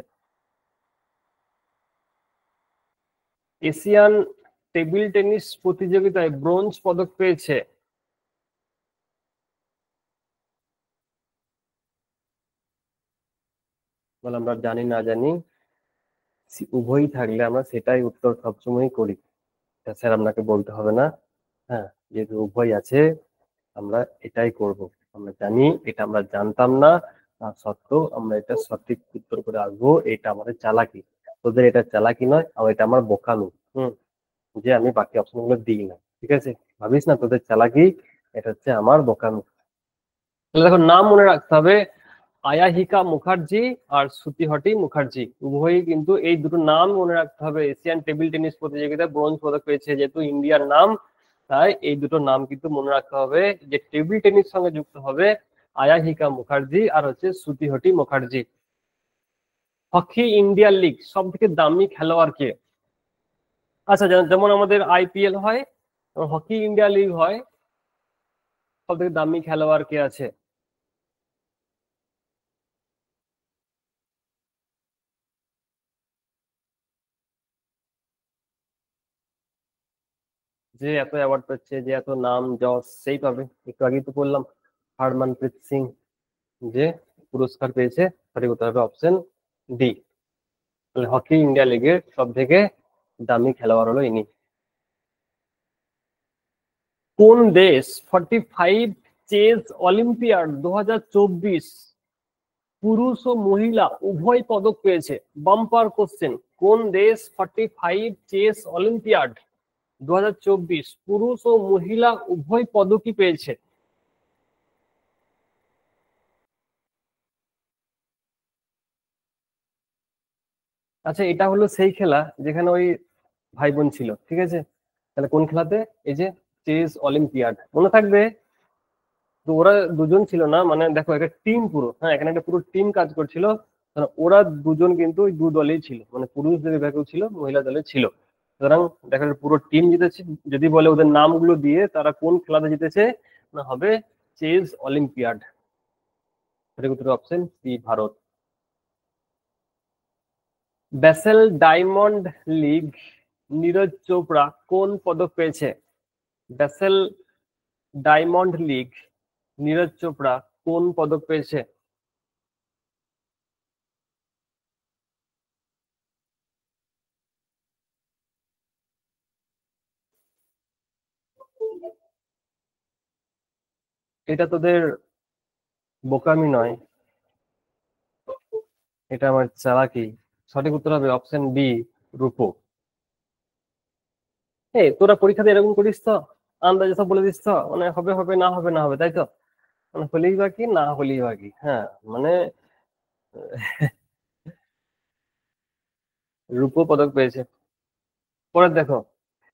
এশিয়ান টেবিল টেনিস প্রতিযোগিতায় ব্রোঞ্জ পদক পেয়েছে। বলে আমরা জানি না জানি, উভয়ই থাকলে আমরা সেটাই উত্তর সবসময় করি। স্যার আপনাকে বলতে হবে না। হ্যাঁ, যেহেতু উভয় আছে, আমরা এটাই করব। আমরা জানি, এটা আমরা জানতাম না, তা সত্ত্বেও আমরা এটা সঠিক উত্তর করে আসবো, এটা আমাদের চালাকি। তোদের এটা চালাকি নয়, আর এটা আমার বোকামি। হুম, যে আমি বাকি অপশন গুলো দিই না। ঠিক আছে, ভাবিস না তোদের চালাকি, এটা হচ্ছে আমার বোকামি। তাহলে দেখো, নাম মনে রাখতে হবে, আয়াহিকা মুখার্জি আর শ্রুতিহটি মুখার্জি, উভয়ই কিন্তু এই দুটো নাম মনে রাখতে হবে। এশিয়ান টেবিল টেনিস প্রতিযোগিতায় ব্রোঞ্জ পদক পেয়েছে, যেহেতু ইন্ডিয়ার নাম, তাই এই দুটো নাম কিন্তু মনে রাখতে হবে, যে টেবিল টেনিস সঙ্গে যুক্ত হবে আয়াহিকা মুখার্জি আর হচ্ছে শ্রুতিহটি মুখার্জি। হকি ইন্ডিয়া লিগ সব থেকে দামি খেলোয়াড় কে? আচ্ছা, যেমন আমাদের আইপিএল হয়, হকি ইন্ডিয়া লিগ হয়, সব থেকে দামি খেলোয়াড় কে আছে? যে এত অ্যাওয়ার্ড পাচ্ছে, যে এত নাম যশ, সেই পাবে। একটু আগেই তো বললাম, হরমনপ্রীত সিং যে পুরস্কার পেয়েছে। সঠিক উত্তর হবে অপশন ডি। তাহলে হকি ইন্ডিয়া লিগের সব থেকে দামি খেলোয়াড় হলো ইনি। কোন দেশ 45 চেস অলিম্পিয়াড 2024 পুরুষ ও মহিলা উভয় পদক পেয়েছে? Bumper question. কোন দেশ 45 চেস অলিম্পিয়াড 2024 পুরুষ ও মহিলা উভয় পদকই পেয়েছে? আচ্ছা, এটা হলো সেই খেলা যেখানে ওই ভাই বোন ছিল, ঠিক আছে? তাহলে কোন খেলাতে? এই যে চেস অলিম্পিয়াড, মনে থাকবে। তো ওরা দুজন ছিল না, মানে দেখো একটা টিম পুরো, হ্যাঁ এখানে একটা পুরো টিম কাজ করছিল। কারণ ওরা দুজন কিন্তু ওই দু দলেই ছিল, মানে পুরুষদের বিভাগেও ছিল, মহিলা দলে ছিল। সুতরাং দেখা যায় পুরো টিম জিতেছে। যদি বলে ওদের নামগুলো দিয়ে তারা কোন খেলাতে জিতেছে, না হবে চেস অলিম্পিয়াড। সঠিক উত্তর option C, Bharat. Basel Diamond League Neeraj Chopra কোন পদক পেয়েছে? Basel Diamond League Neeraj Chopra কোন পদক পেয়েছে? এটা তোদের বোকামি নয়, এটা আমার চালাকি। সঠিক উত্তর হবে অপশন বি, রূপো। তোরা পরীক্ষাতে এরকম করিস তো, আন্দাজে সব বলে দিস তো, মানে হবে হবে, না হবে না হবে, তাই তো? মানে হলেই বাকি, না হলেই বাকি, হ্যাঁ। মানে রূপো পদক পেয়েছে। পরে দেখো,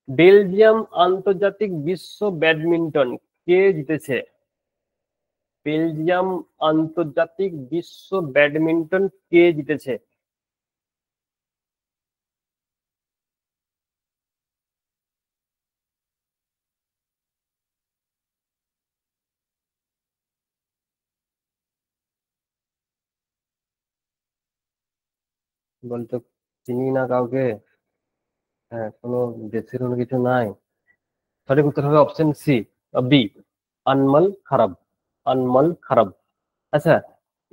বেলজিয়াম আন্তর্জাতিক বিশ্ব ব্যাডমিন্টন কে জিতেছে? বেলজিয়াম আন্তর্জাতিক বিশ্ব ব্যাডমিন্টন কে জিতেছে? বলতো, চিনি না কাউকে। হ্যাঁ, কোনো দেশের কোনো কিছু নাই। সঠিক উত্তর হবে অপশন সি, বি, আনমল খারাপ। আনমল খারাপ। আচ্ছা,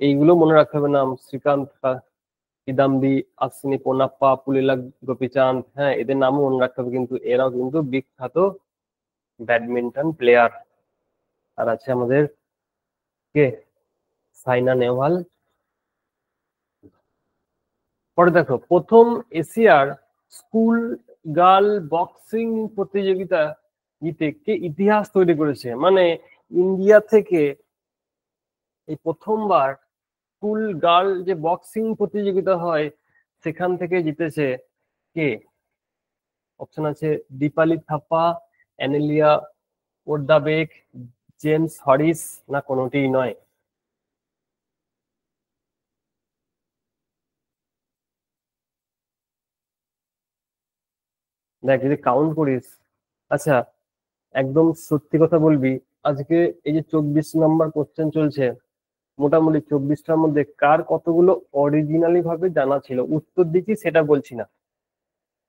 এইগুলো মনে রাখতে হবে নাম: শ্রীকান্ত, কিদাম্বি, আশ্বিনী পোনাপ্পা, পুলিলা গোপীচাঁদ, হ্যাঁ এদের নামও মনে রাখতে হবে, কিন্তু এরাও কিন্তু বিখ্যাত ব্যাডমিন্টন প্লেয়ার। আর আছে আমাদের কে, সাইনা নেহওয়াল। পরে দেখো, প্রথম এশিয়ার স্কুল গার্ল বক্সিং প্রতিযোগিতা জিতে কে ইতিহাস তৈরি করেছে? মানে ইন্ডিয়া থেকে এই প্রথমবার স্কুল গার্ল যে বক্সিং প্রতিযোগিতা হয়, সেখান থেকে জিতেছে কে? অপশন আছে দীপালি থাপ্পা, অ্যানেলিয়া ওর্দাবেক, জেমস হরিস, না কোনোটিই নয়। দেখ যদি কাউন্ট করিস। আচ্ছা, একদম সত্যি কথা বলবি, আজকে এই যে 24 নম্বর কোশ্চেন চলছে, মোটামুটি 24টার মধ্যে কার কতগুলো অরিজিনালি ভাবে জানা ছিল? উত্তর দিচ্ছি সেটা বলছি না,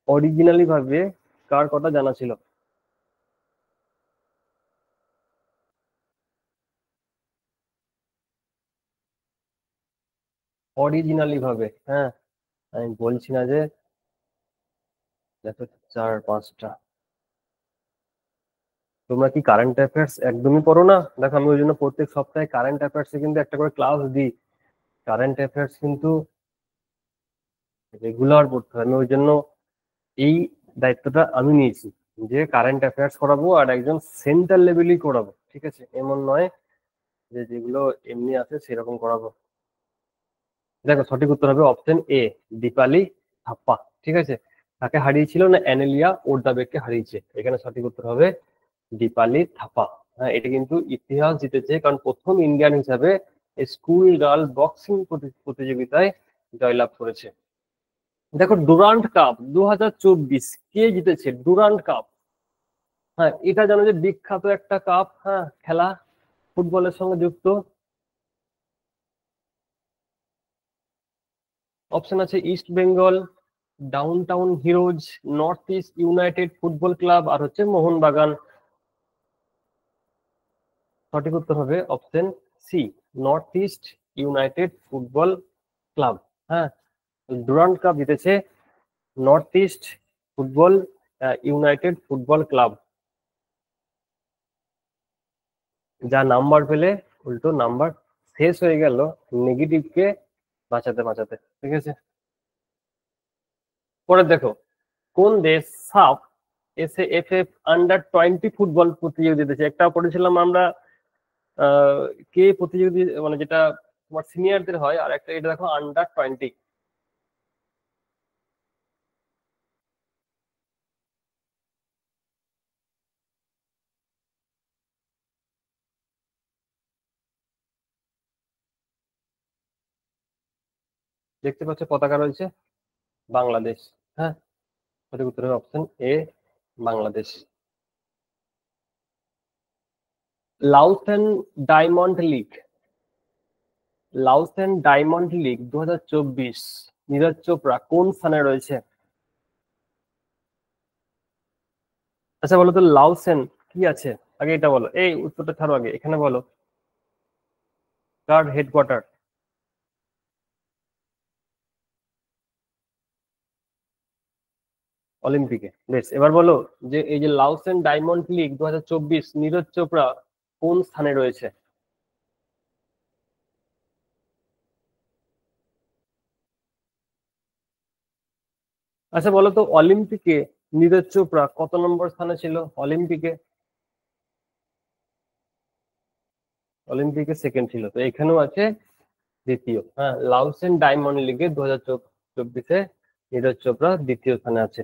অরিজিনালি ভাবে কার কটা জানা ছিল। অরিজিনালি ভাবে, হ্যাঁ, আমি বলছি না যে দেখো 4-5টা। তোমরা কি কারেন্ট অ্যাফেয়ার্স একদমই পড়ো না? দেখো, আমি ওই জন্য প্রত্যেক সপ্তাহে কারেন্ট অ্যাফেয়ার্স কিন্তু একটা করে ক্লাস দিই। কারেন্ট অ্যাফেয়ার্স কিন্তু রেগুলার পড়তে হয়। আমি ওই জন্য এই দায়িত্বটা আমি নিয়েছি, যে কারেন্ট অ্যাফেয়ার্স করাবো, আর একজন সেন্টার লেভেলই করাবো, ঠিক আছে? এমন নয় যে যেগুলো এমনি আছে সেরকম করাবো। দেখো, সঠিক উত্তর হবে অপশন এ, দীপালি থাপ্পা। ঠিক আছে, তাকে হারিয়েছিল না অ্যানেলিয়া ওর্দাবেককে হারিয়েছে? এখানে সঠিক উত্তর হবে দীপালি থাপা। হ্যাঁ, এটা কিন্তু ইতিহাস জিতেছে, কারণ প্রথম ইন্ডিয়ান হিসাবে স্কুল গার্ল বক্সিং প্রতিযোগিতায় জয়লাভ করেছে। দেখো ডুরান্ড কাপ 2024 কে জিতেছে ডুরান্ড কাপ? হ্যাঁ, এটা জানো যে বিখ্যাত একটা কাপ, হ্যাঁ, খেলা ফুটবলের সঙ্গে যুক্ত। অপশন আছে ইস্ট বেঙ্গল, ডাউন টাউন হিরোজ, নর্থ ইস্ট ইউনাইটেড ফুটবল ক্লাব, আর হচ্ছে মোহনবাগান। সঠিক উত্তর হবে অপশন সি, নর্থ ইস্ট ইউনাইটেড ফুটবল ক্লাব। হ্যাঁ, ডুরান্ড কাপ জিতেছে নর্থ ইস্ট ফুটবল ইউনাইটেড ফুটবল ক্লাব। যা নাম্বার পেলে উল্টো নাম্বার শেষ হয়ে গেল নেগেটিভকে বাঁচাতে বাঁচাতে। ঠিক আছে, পরে দেখো কোন দেশ সাফ এসএএফএফ আন্ডার 20 ফুটবল প্রতিযোগিতা দিতেছে? একটা পড়েছিলাম আমরা কে প্রতিযোগী, মানে যেটা তোমার সিনিয়রদের হয়, আর একটা এটা দেখো আন্ডার 20। দেখতে পাচ্ছ পতাকা রয়েছে, বাংলাদেশ। হ্যাঁ, সঠিক উত্তর হবে option A, Bangladesh. Lausen diamond league, Lausen diamond league 2024 Neeraj Chopra কোন স্থানে রয়েছে? আচ্ছা বলো তো লাউসেন কি আছে, আগে এটা বলো, এই উত্তরটা ছাড়ো, আগে এখানে বলো কার হেডকোয়ার্টার? অলিম্পিকে। বেশ, এবার বলো যে এই যে লাউসেন ডায়মন্ড লিগ 2024 নীরজ চোপড়া কোন স্থানে রয়েছে? আচ্ছা বলো তো অলিম্পিকে নীরজ চোপড়া কত নম্বর স্থানে ছিল অলিম্পিকে? অলিম্পিকে সেকেন্ড ছিল, তো এখানেও আছে দ্বিতীয়। হ্যাঁ, লাউসেন ডায়মন্ড লিগে 2024-এ নীরজ চোপড়া দ্বিতীয় স্থানে আছে।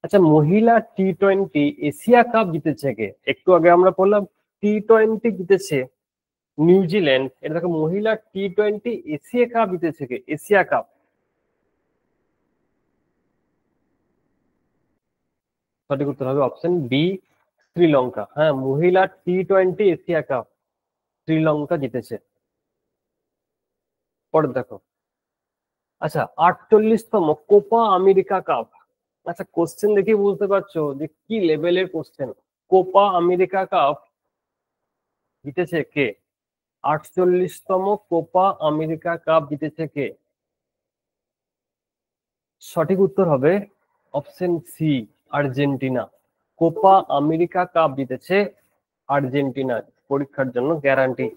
আচ্ছা, মহিলা টি-20 এশিয়া কাপ জিতেছে কে? একটু আগে আমরা বললাম টি-20 জিতেছে নিউজিল্যান্ড, এটা দেখো মহিলা টি-20 এশিয়া কাপ জিতেছে কে? Asia cup. সঠিক উত্তর হবে অপশন বি, শ্রীলঙ্কা। হ্যাঁ, মহিলা টি-20 এশিয়া কাপ শ্রীলঙ্কা জিতেছে। পরে দেখো, আচ্ছা 48তম কোপা আমেরিকা কাপ। আচ্ছা কোশ্চেন দেখে বুঝতে পারছো যে কি লেভেলের কোশ্চেন। কোপা আমেরিকা কাপ জিতেছে কে? 48তম কোপা আমেরিকা কাপ জিতেছে কে? সঠিক উত্তর হবে option C, Argentina. Copa America cup জিতেছে আর্জেন্টিনা। পরীক্ষার জন্য গ্যারান্টি।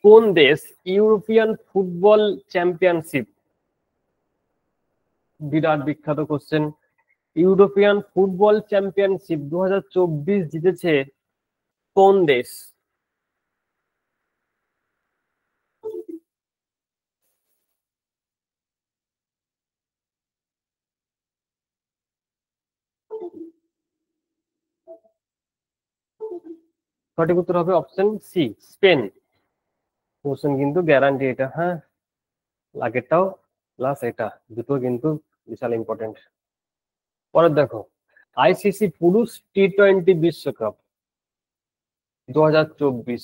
কোন দেশ ইউরোপিয়ান ফুটবল চ্যাম্পিয়নশিপ, বিরাট বিখ্যাত কোশ্চেন, ইউরোপিয়ান ফুটবল চ্যাম্পিয়নশিপ 2024 জিতেছে কোন দেশ? সঠিক উত্তর হবে অপশন সি, স্পেন। কোশ্চেন কিন্তু গ্যারান্টি এটা, হ্যাঁ, আগেরটাও প্লাস এটা দুটো কিন্তু বিশাল ইম্পর্টেন্ট। পরে দেখো আইসিসি পুরুষ টি-20 বিশ্বকাপ 2024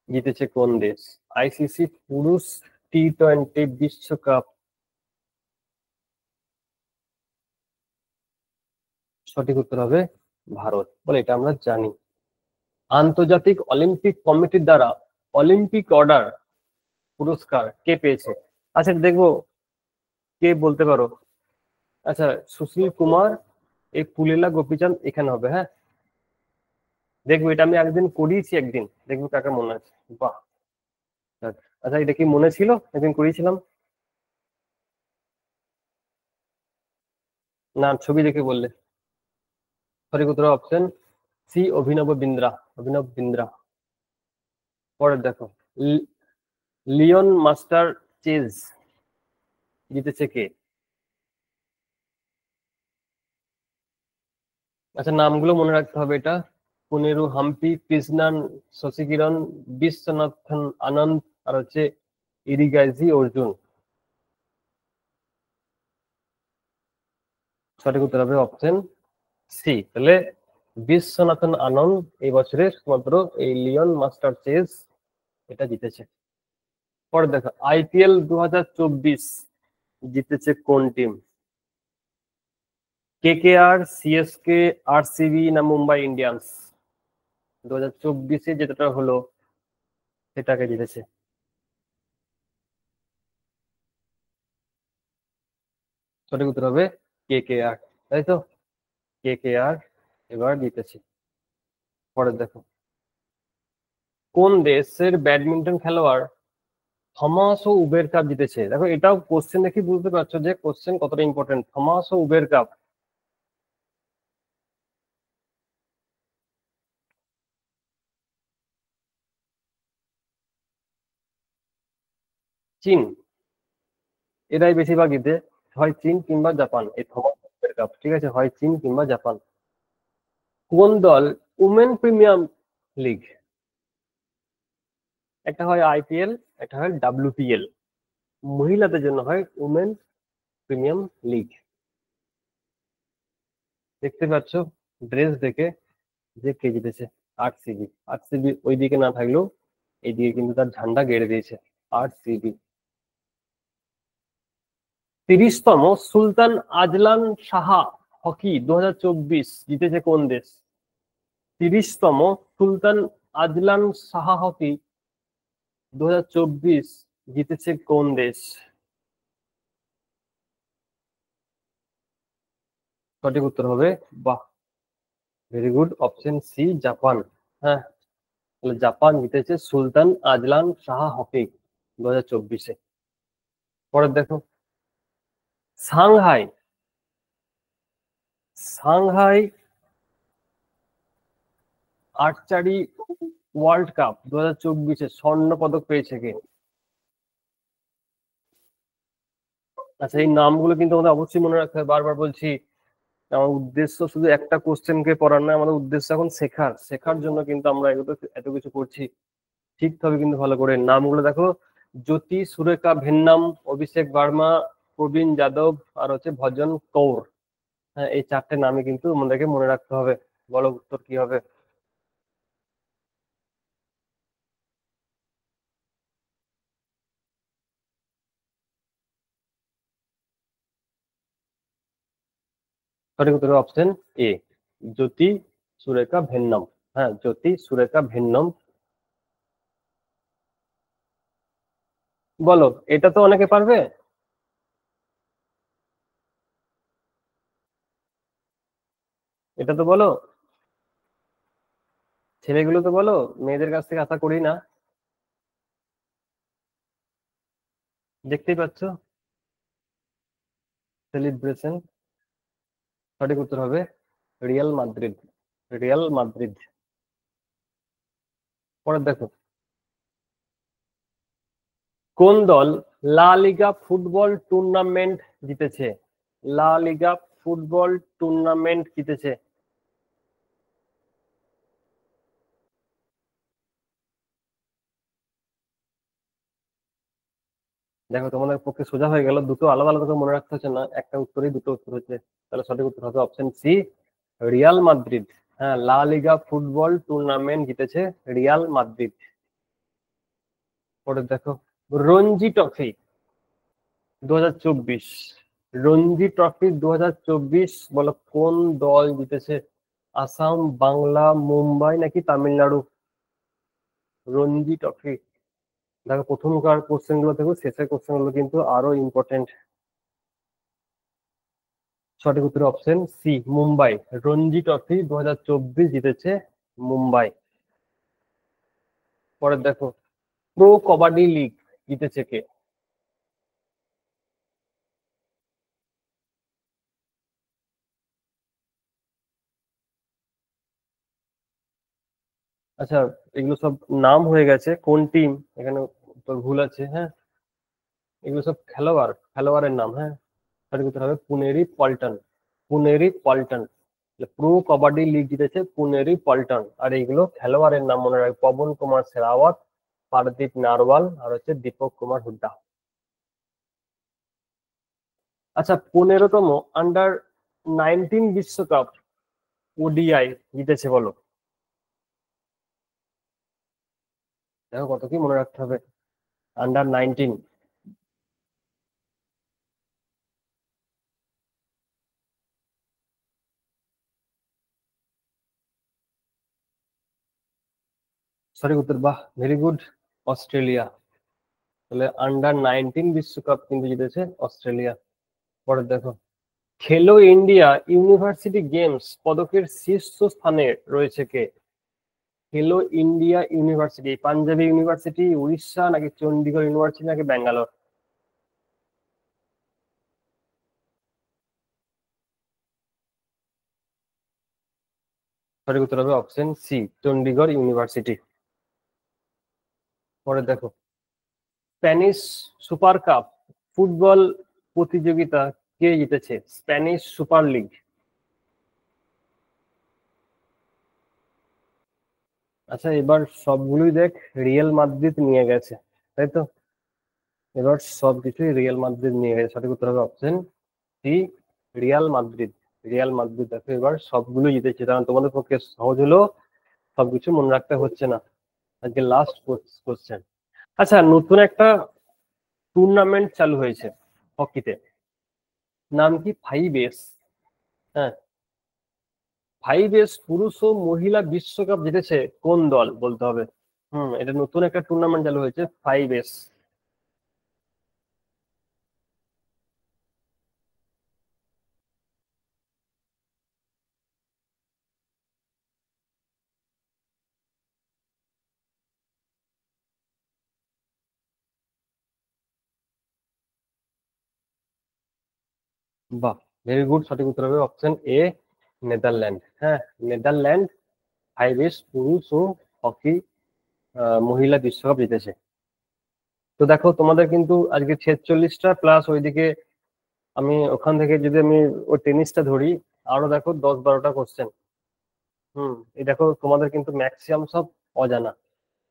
জিতেছে কোন দেশ? আইসিসি পুরুষ টি-20 বিশ্বকাপ। সঠিক উত্তর হবে ভারত, বলে এটা আমরা জানি। আন্তর্জাতিক অলিম্পিক কমিটির দ্বারা অলিম্পিক অর্ডার পুরস্কার কে পেয়েছে? আচ্ছা দেখবো কে বলতে পারো। আচ্ছা, সুশীল কুমার, এই পুলেলা গোপীচাঁদ এখানে হবে। হ্যাঁ, দেখবো এটা আমি একদিন করিয়েছি, একদিন দেখবো কাকে মনে আছে। বাহ, আচ্ছা এটা কি মনে ছিল, একদিন করিয়েছিলাম না, ছবি দেখে বললে? সঠিক উত্তর অপশন সি, অভিনব বিন্দ্রা। অভিনব বিন্দ্রা। পরে দেখো লিওন মাস্টার চেজ জিতেছে কে? আচ্ছা নামগুলো মনে রাখতে হবে এটা, পুনেরু হাম্পি, কৃষ্ণান, শশীকিরণ, বিশ্বনাথন আনন্দ, আর হচ্ছে ইরিগাইজি অর্জুন। সঠিক উত্তর হবে অপশন সি। তাহলে বিশ্বনাথন আনন্দ এই বছরের শুধুমাত্র এই লিওন মাস্টার চেস এটা জিতেছে। পরে দেখো আইপিএল 2024 জিতেছে কোন টিম? কেকেআর, সিএসকে, আরসিবি না মুম্বাই ইন্ডিয়ান্স? 2024-এ যেটা হলো সেটাকে জিতেছে। সঠিক উত্তর হবে কেকেআর, তাই তো? কেকেআর এবার জিতেছে। পরে দেখো কোন দেশের ব্যাডমিন্টন খেলোয়াড় থমাস ও উবের কাপ জিতেছে? দেখো এটাও কোশ্চেন দেখি বুঝতে পারছো যে কোশ্চেন কতটা ইম্পর্টেন্ট। থমাস ও উবের কাপ। চীন, এরাই বেশিরভাগ জিতে, হয় চীন কিংবা জাপান। এই থমাস ও উবের কাপ, ঠিক আছে, হয় চীন কিংবা জাপান। কোন দল উমেন প্রিমিয়াম লিগ, একটা হয় আইপিএল, একটা হয় ডাব্লিউপিএল, মহিলাদের জন্য হয় উমেন প্রিমিয়াম লিগ। দেখতে পাচ্ছ ড্রেস দেখে যে কে জিতেছে? আরসিবি। আরসিবি ওইদিকে না থাকলেও এইদিকে কিন্তু তার ঝান্ডা গেড়ে দিয়েছে আরসিবি। 30তম সুলতান আজলান শাহ হকি 2024 জিতেছে কোন দেশ? 30তম সুলতান আজলান শাহ হকি 2024 জিতেছে কোন দেশ? সঠিক উত্তর হবে, বাহ, very good, option C, Japan. হ্যাঁ, তাহলে জাপান জিতেছে সুলতান আজলান শাহ হকি 2024-এ। পরে দেখো Shanghai, Shanghai archery world cup 2024-এ স্বর্ণ পদক পেয়েছে কে? আচ্ছা, এই নামগুলো কিন্তু আমাদের অবশ্যই মনে রাখতে হবে। বারবার বলছি, আমার উদ্দেশ্য শুধু একটা কোশ্চেনকে পড়ার নয়, আমাদের উদ্দেশ্য এখন শেখার। শেখার জন্য কিন্তু আমরা এগুলো এত কিছু করছি। শিখতে হবে কিন্তু ভালো করে। নামগুলো দেখো, জ্যোতি সুরেখা ভেন্নাম, অভিষেক বার্মা, প্রবীণ যাদব, আর হচ্ছে ভজন কৌর। হ্যাঁ, এই চারটে নামই কিন্তু আমাদেরকে মনে রাখতে হবে। বলো উত্তর কি হবে? সঠিক উত্তর অপশন এ, জ্যোতি সুরেখা ভেন্নম। হ্যাঁ, জ্যোতি সুরেখা ভেন্নম। বলো, এটা তো অনেকে পারবে। এটা তো বলো, ছেলেগুলো তো বলো, মেয়েদের কাছ থেকে আশা করি না। দেখতেই পাচ্ছ সেলিব্রেশন। সঠিক উত্তর হবে রিয়াল মাদ্রিদ। Real Madrid. পরে দেখো কোন দল লা লিগা ফুটবল টুর্নামেন্ট জিতেছে? লা লিগা ফুটবল টুর্নামেন্ট জিতেছে। দেখো তোমাদের পক্ষে সোজা হয়ে গেল, দুটো আলাদা আলাদা করে মনে রাখতে হচ্ছে না, একটা উত্তরই দুটো উত্তর হচ্ছে। তাহলে সঠিক উত্তর হবে অপশন সি, রিয়াল মাদ্রিদ। হ্যাঁ, লা লিগা ফুটবল টুর্নামেন্ট জিতেছে রিয়াল মাদ্রিদ। পরে দেখো রঞ্জি ট্রফি 2024, রঞ্জি ট্রফি 2024 বলো কোন দল জিতেছে? আসাম, বাংলা, মুম্বাই নাকি তামিলনাড়ু? রঞ্জি ট্রফি। দেখো প্রথমকার কোশ্চেন গুলো থেকে শেষের কোশ্চেন গুলো কিন্তু আরো ইম্পর্টেন্ট। সঠিক উত্তর option C, Mumbai. Ranji trophy 2024 জিতেছে মুম্বাই। পরে দেখো প্রো কবাডি লিগ জিতেছে কে? আচ্ছা, এগুলো সব নাম হয়ে গেছে, কোন টিম এখানে তোর ভুল আছে। হ্যাঁ, এগুলো সব খেলোয়াড়, খেলোয়াড়ের নাম। হ্যাঁ, সঠিক উত্তর হবে পুনেরি পল্টন। পুনেরি পল্টন। প্রো কবাডি লিগ জিতেছে পুনেরি পল্টন। আর এইগুলো খেলোয়াড়ের নাম মনে রাখবে, পবন কুমার শেরাওয়াত, পারদীপ নারওয়াল আর হচ্ছে দীপক কুমার হুড্ডা। আচ্ছা, 15তম আন্ডার 19 বিশ্বকাপ ওডিআই জিতেছে বলো? দেখো কত কি মনে রাখতে হবে। আন্ডার 19। সরি উত্তর, বাহ, ভেরি গুড, অস্ট্রেলিয়া। তাহলে আন্ডার 19 বিশ্বকাপ কিন্তু জিতেছে অস্ট্রেলিয়া। পরে দেখো, খেলো ইন্ডিয়া ইউনিভার্সিটি গেমস পদকের শীর্ষ স্থানে রয়েছে কে? Khelo India university, Punjabi university, Orissa, নাকি চন্ডীগড় ইউনিভার্সিটি, নাকি ব্যাঙ্গালোর? সঠিক উত্তর হবে অপশন সি, চন্ডীগড় ইউনিভার্সিটি। পরে দেখো, স্প্যানিশ সুপার কাপ ফুটবল প্রতিযোগিতা কে জিতেছে? Spanish super league. আচ্ছা, এবার সবগুলোই দেখ রিয়াল মাদ্রিদ নিয়ে গেছে, তাই তো? এবার সবকিছুই রিয়াল মাদ্রিদ নিয়ে গেছে, সঠিক উত্তর হবে option C, Real Madrid. Real Madrid দেখো এবার সবগুলো জিতেছে, কারণ তোমাদের পক্ষে সহজ হলো, সবকিছু মনে রাখতে হচ্ছে না। আজকে লাস্ট কোশ্চেন। আচ্ছা, নতুন একটা টুর্নামেন্ট চালু হয়েছে হকিতে, নাম কি? 5S। হ্যাঁ, 5S পুরুষ ও মহিলা বিশ্বকাপ জিতেছে কোন দল বলতে হবে। এটা নতুন একটা টুর্নামেন্ট চালু হয়েছে, 5S। বাহ, ভেরি গুড, সঠিক উত্তর হবে অপশন এ, নেদারল্যান্ড। হ্যাঁ, নেদারল্যান্ড 5S পুরুষ ও হকি মহিলা বিশ্বকাপ জিতেছে। তো দেখো তোমাদের কিন্তু আজকে 46টা প্লাস ওইদিকে, আমি ওখান থেকে যদি আমি ওই টেনিসটা ধরি, আরো দেখো 10-12টা কোশ্চেন। এই দেখো তোমাদের কিন্তু ম্যাক্সিমাম সব অজানা,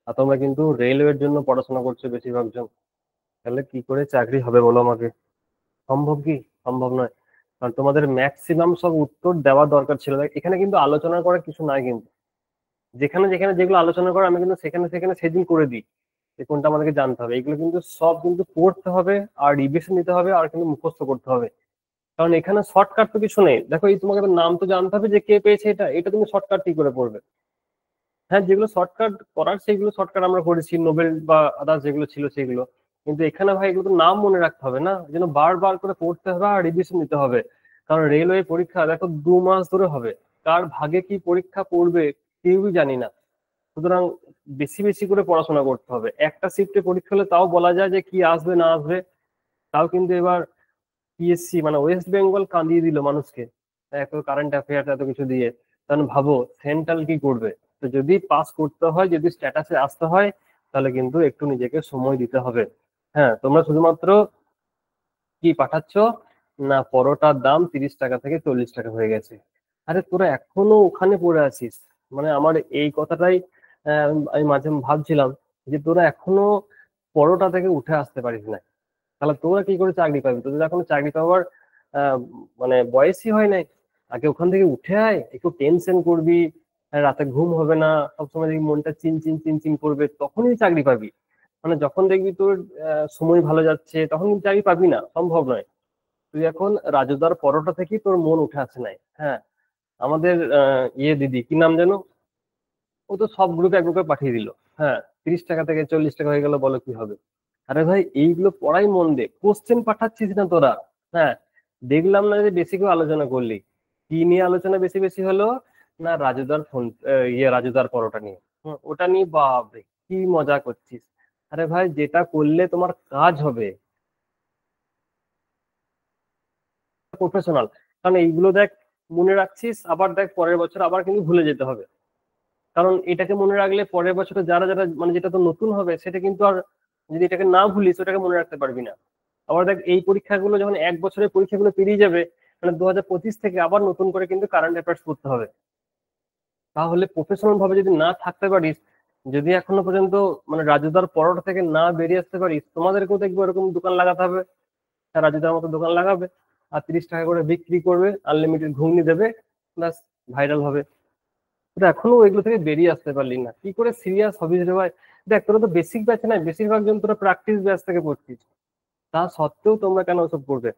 আর তোমরা কিন্তু রেলওয়ের জন্য পড়াশোনা করছো বেশিরভাগ জন। তাহলে কি করে চাকরি হবে বলো আমাকে? সম্ভব কি? সম্ভব নয়। কারণ তোমাদের ম্যাক্সিমাম সব উত্তর দেওয়া দরকার ছিল। দেখ, এখানে কিন্তু আলোচনা করার কিছু নাই কিন্তু, যেখানে যেখানে যেগুলো আলোচনা করা আমি কিন্তু সেখানে সেখানে সেদিন করে দিই, যে কোনটা আমাদেরকে জানতে হবে। এগুলো কিন্তু সব কিন্তু পড়তে হবে, আর রিভিশন নিতে হবে, আর কিন্তু মুখস্থ করতে হবে। কারণ এখানে শর্টকাট তো কিছু নেই। দেখো, এই তোমাকে তো নাম তো জানতে হবে যে কে পেয়েছে, এটা এটা তুমি শর্টকাট কি করে পড়বে? হ্যাঁ, যেগুলো শর্টকাট করার সেগুলো শর্টকাট আমরা করেছি, নোবেল বা আদার্স যেগুলো ছিল সেগুলো। কিন্তু এখানে ভাই এগুলো তো নাম মনে রাখতে হবে না, যেন বারবার করে পড়তে হবে আর রিভিশন নিতে হবে। কারণ রেলওয়ে পরীক্ষা দেখো 2 মাস ধরে হবে, কার ভাগে কি পরীক্ষা পড়বে কেউই জানি না। সুতরাং বেশি বেশি করে পড়াশোনা করতে হবে। একটা শিফটে পরীক্ষা হলে তাও বলা যায় যে কি আসবে না আসবে। তাও কিন্তু এবার পিএসসি মানে ওয়েস্ট বেঙ্গল কাঁদিয়ে দিল মানুষকে, এত কারেন্ট অ্যাফেয়ার্স এত কিছু দিয়ে। কারণ ভাবো সেন্ট্রাল কি করবে। তো যদি পাস করতে হয়, যদি স্ট্যাটাসে আসতে হয়, তাহলে কিন্তু একটু নিজেকে সময় দিতে হবে। হ্যাঁ, তোমরা শুধুমাত্র কি পাঠাচ্ছ না, পরোটার দাম 30 টাকা থেকে 40 টাকা হয়ে গেছে। আরে তোরা এখনো ওখানে পড়ে আছিস, মানে আমার এই কথাটাই আমি মাঝে ভাবছিলাম, যে তোরা এখনো পরোটা থেকে উঠে আসতে পারিস না। তাহলে তোরা কি করে চাকরি পাবি? তোদের এখনো চাকরি পাওয়ার আহ, মানে বয়সই হয় নাই। আগে ওখান থেকে উঠে আয়, একটু টেনশন করবি, রাতে ঘুম হবে না, সবসময় দেখবি মনটা চিনচিন চিনচিন করবে, তখনই চাকরি পাবি। মানে যখন দেখবি তোর সময় ভালো যাচ্ছে, তখন কিন্তু চাকরি পাবি না, সম্ভব নয়। তুই এখন রাজুদার পরোটা থেকেই তোর মন উঠে আসে নাই। হ্যাঁ, আমাদের দিদি কি নাম যেন, ও তো সব গ্রুপে এক গ্রুপে পাঠিয়ে দিল। হ্যাঁ, 30 টাকা থেকে 40 টাকা হয়ে গেল, বলো কি হবে? আরে ভাই, এইগুলো পড়াই মন দে, কোশ্চেন পাঠাচ্ছিস না তোরা। হ্যাঁ, দেখলাম না যে বেশি কেউ আলোচনা করলি। কি নিয়ে আলোচনা বেশি বেশি হলো? না, রাজুদার ফোন, রাজুদার পরোটা নিয়ে। ওটা নিয়ে বাপরে কি মজা করছিস। আরে ভাই, যেটা করলে তোমার কাজ হবে, প্রফেশনাল। কারণ এইগুলো দেখ, মনে রাখছিস, আবার দেখ পরের বছর আবার কিন্তু ভুলে যেতে হবে। কারণ এটাকে মনে রাখলে পরের বছরে যারা যারা মানে যেটা তো নতুন হবে সেটা কিন্তু আর, যদি এটাকে না ভুলিস ওটাকে মনে রাখতে পারবি না। আবার দেখ, এই পরীক্ষাগুলো যখন এক বছরের পরীক্ষাগুলো পেরিয়ে যাবে, মানে 2025 থেকে আবার নতুন করে কিন্তু কারেন্ট অ্যাফেয়ার্স করতে হবে। তাহলে প্রফেশনাল ভাবে যদি না থাকতে পারিস, যদি এখনো পর্যন্ত মানে রাজুদার পরোটা থেকে না বেরিয়ে আসতে পারিস, তোমাদেরকেও দেখবো এরকম দোকান লাগাতে হবে, রাজুদার মতো দোকান লাগাবে আর 30 টাকা করে বিক্রি করবে, আনলিমিটেড ঘুগনি দেবে, ব্যাস ভাইরাল হবে। তোরা এখনো এগুলো থেকে বেরিয়ে আসতে পারলি না, কি করে সিরিয়াস হবিস রে ভাই? দেখ তোরা তো বেসিক ব্যাচ নাই, বেশিরভাগ জন তোরা প্র্যাকটিস ব্যাচ থেকে পড়ছিস, তা সত্ত্বেও তোমরা কেন ওসব করবে?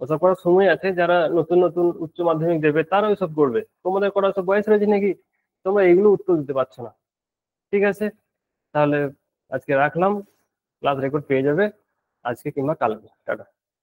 ওসব করার সময় আছে, যারা নতুন নতুন উচ্চ মাধ্যমিক দেবে তারা ওইসব করবে, তোমাদের করার সব বয়স রয়েছে নাকি? তোমরা এগুলো উত্তর দিতে পারছো না। ঠিক আছে, তাহলে আজকে রাখলাম, ক্লাস রেকর্ড পেয়ে যাবে আজকে কিংবা কালকে। টাটা।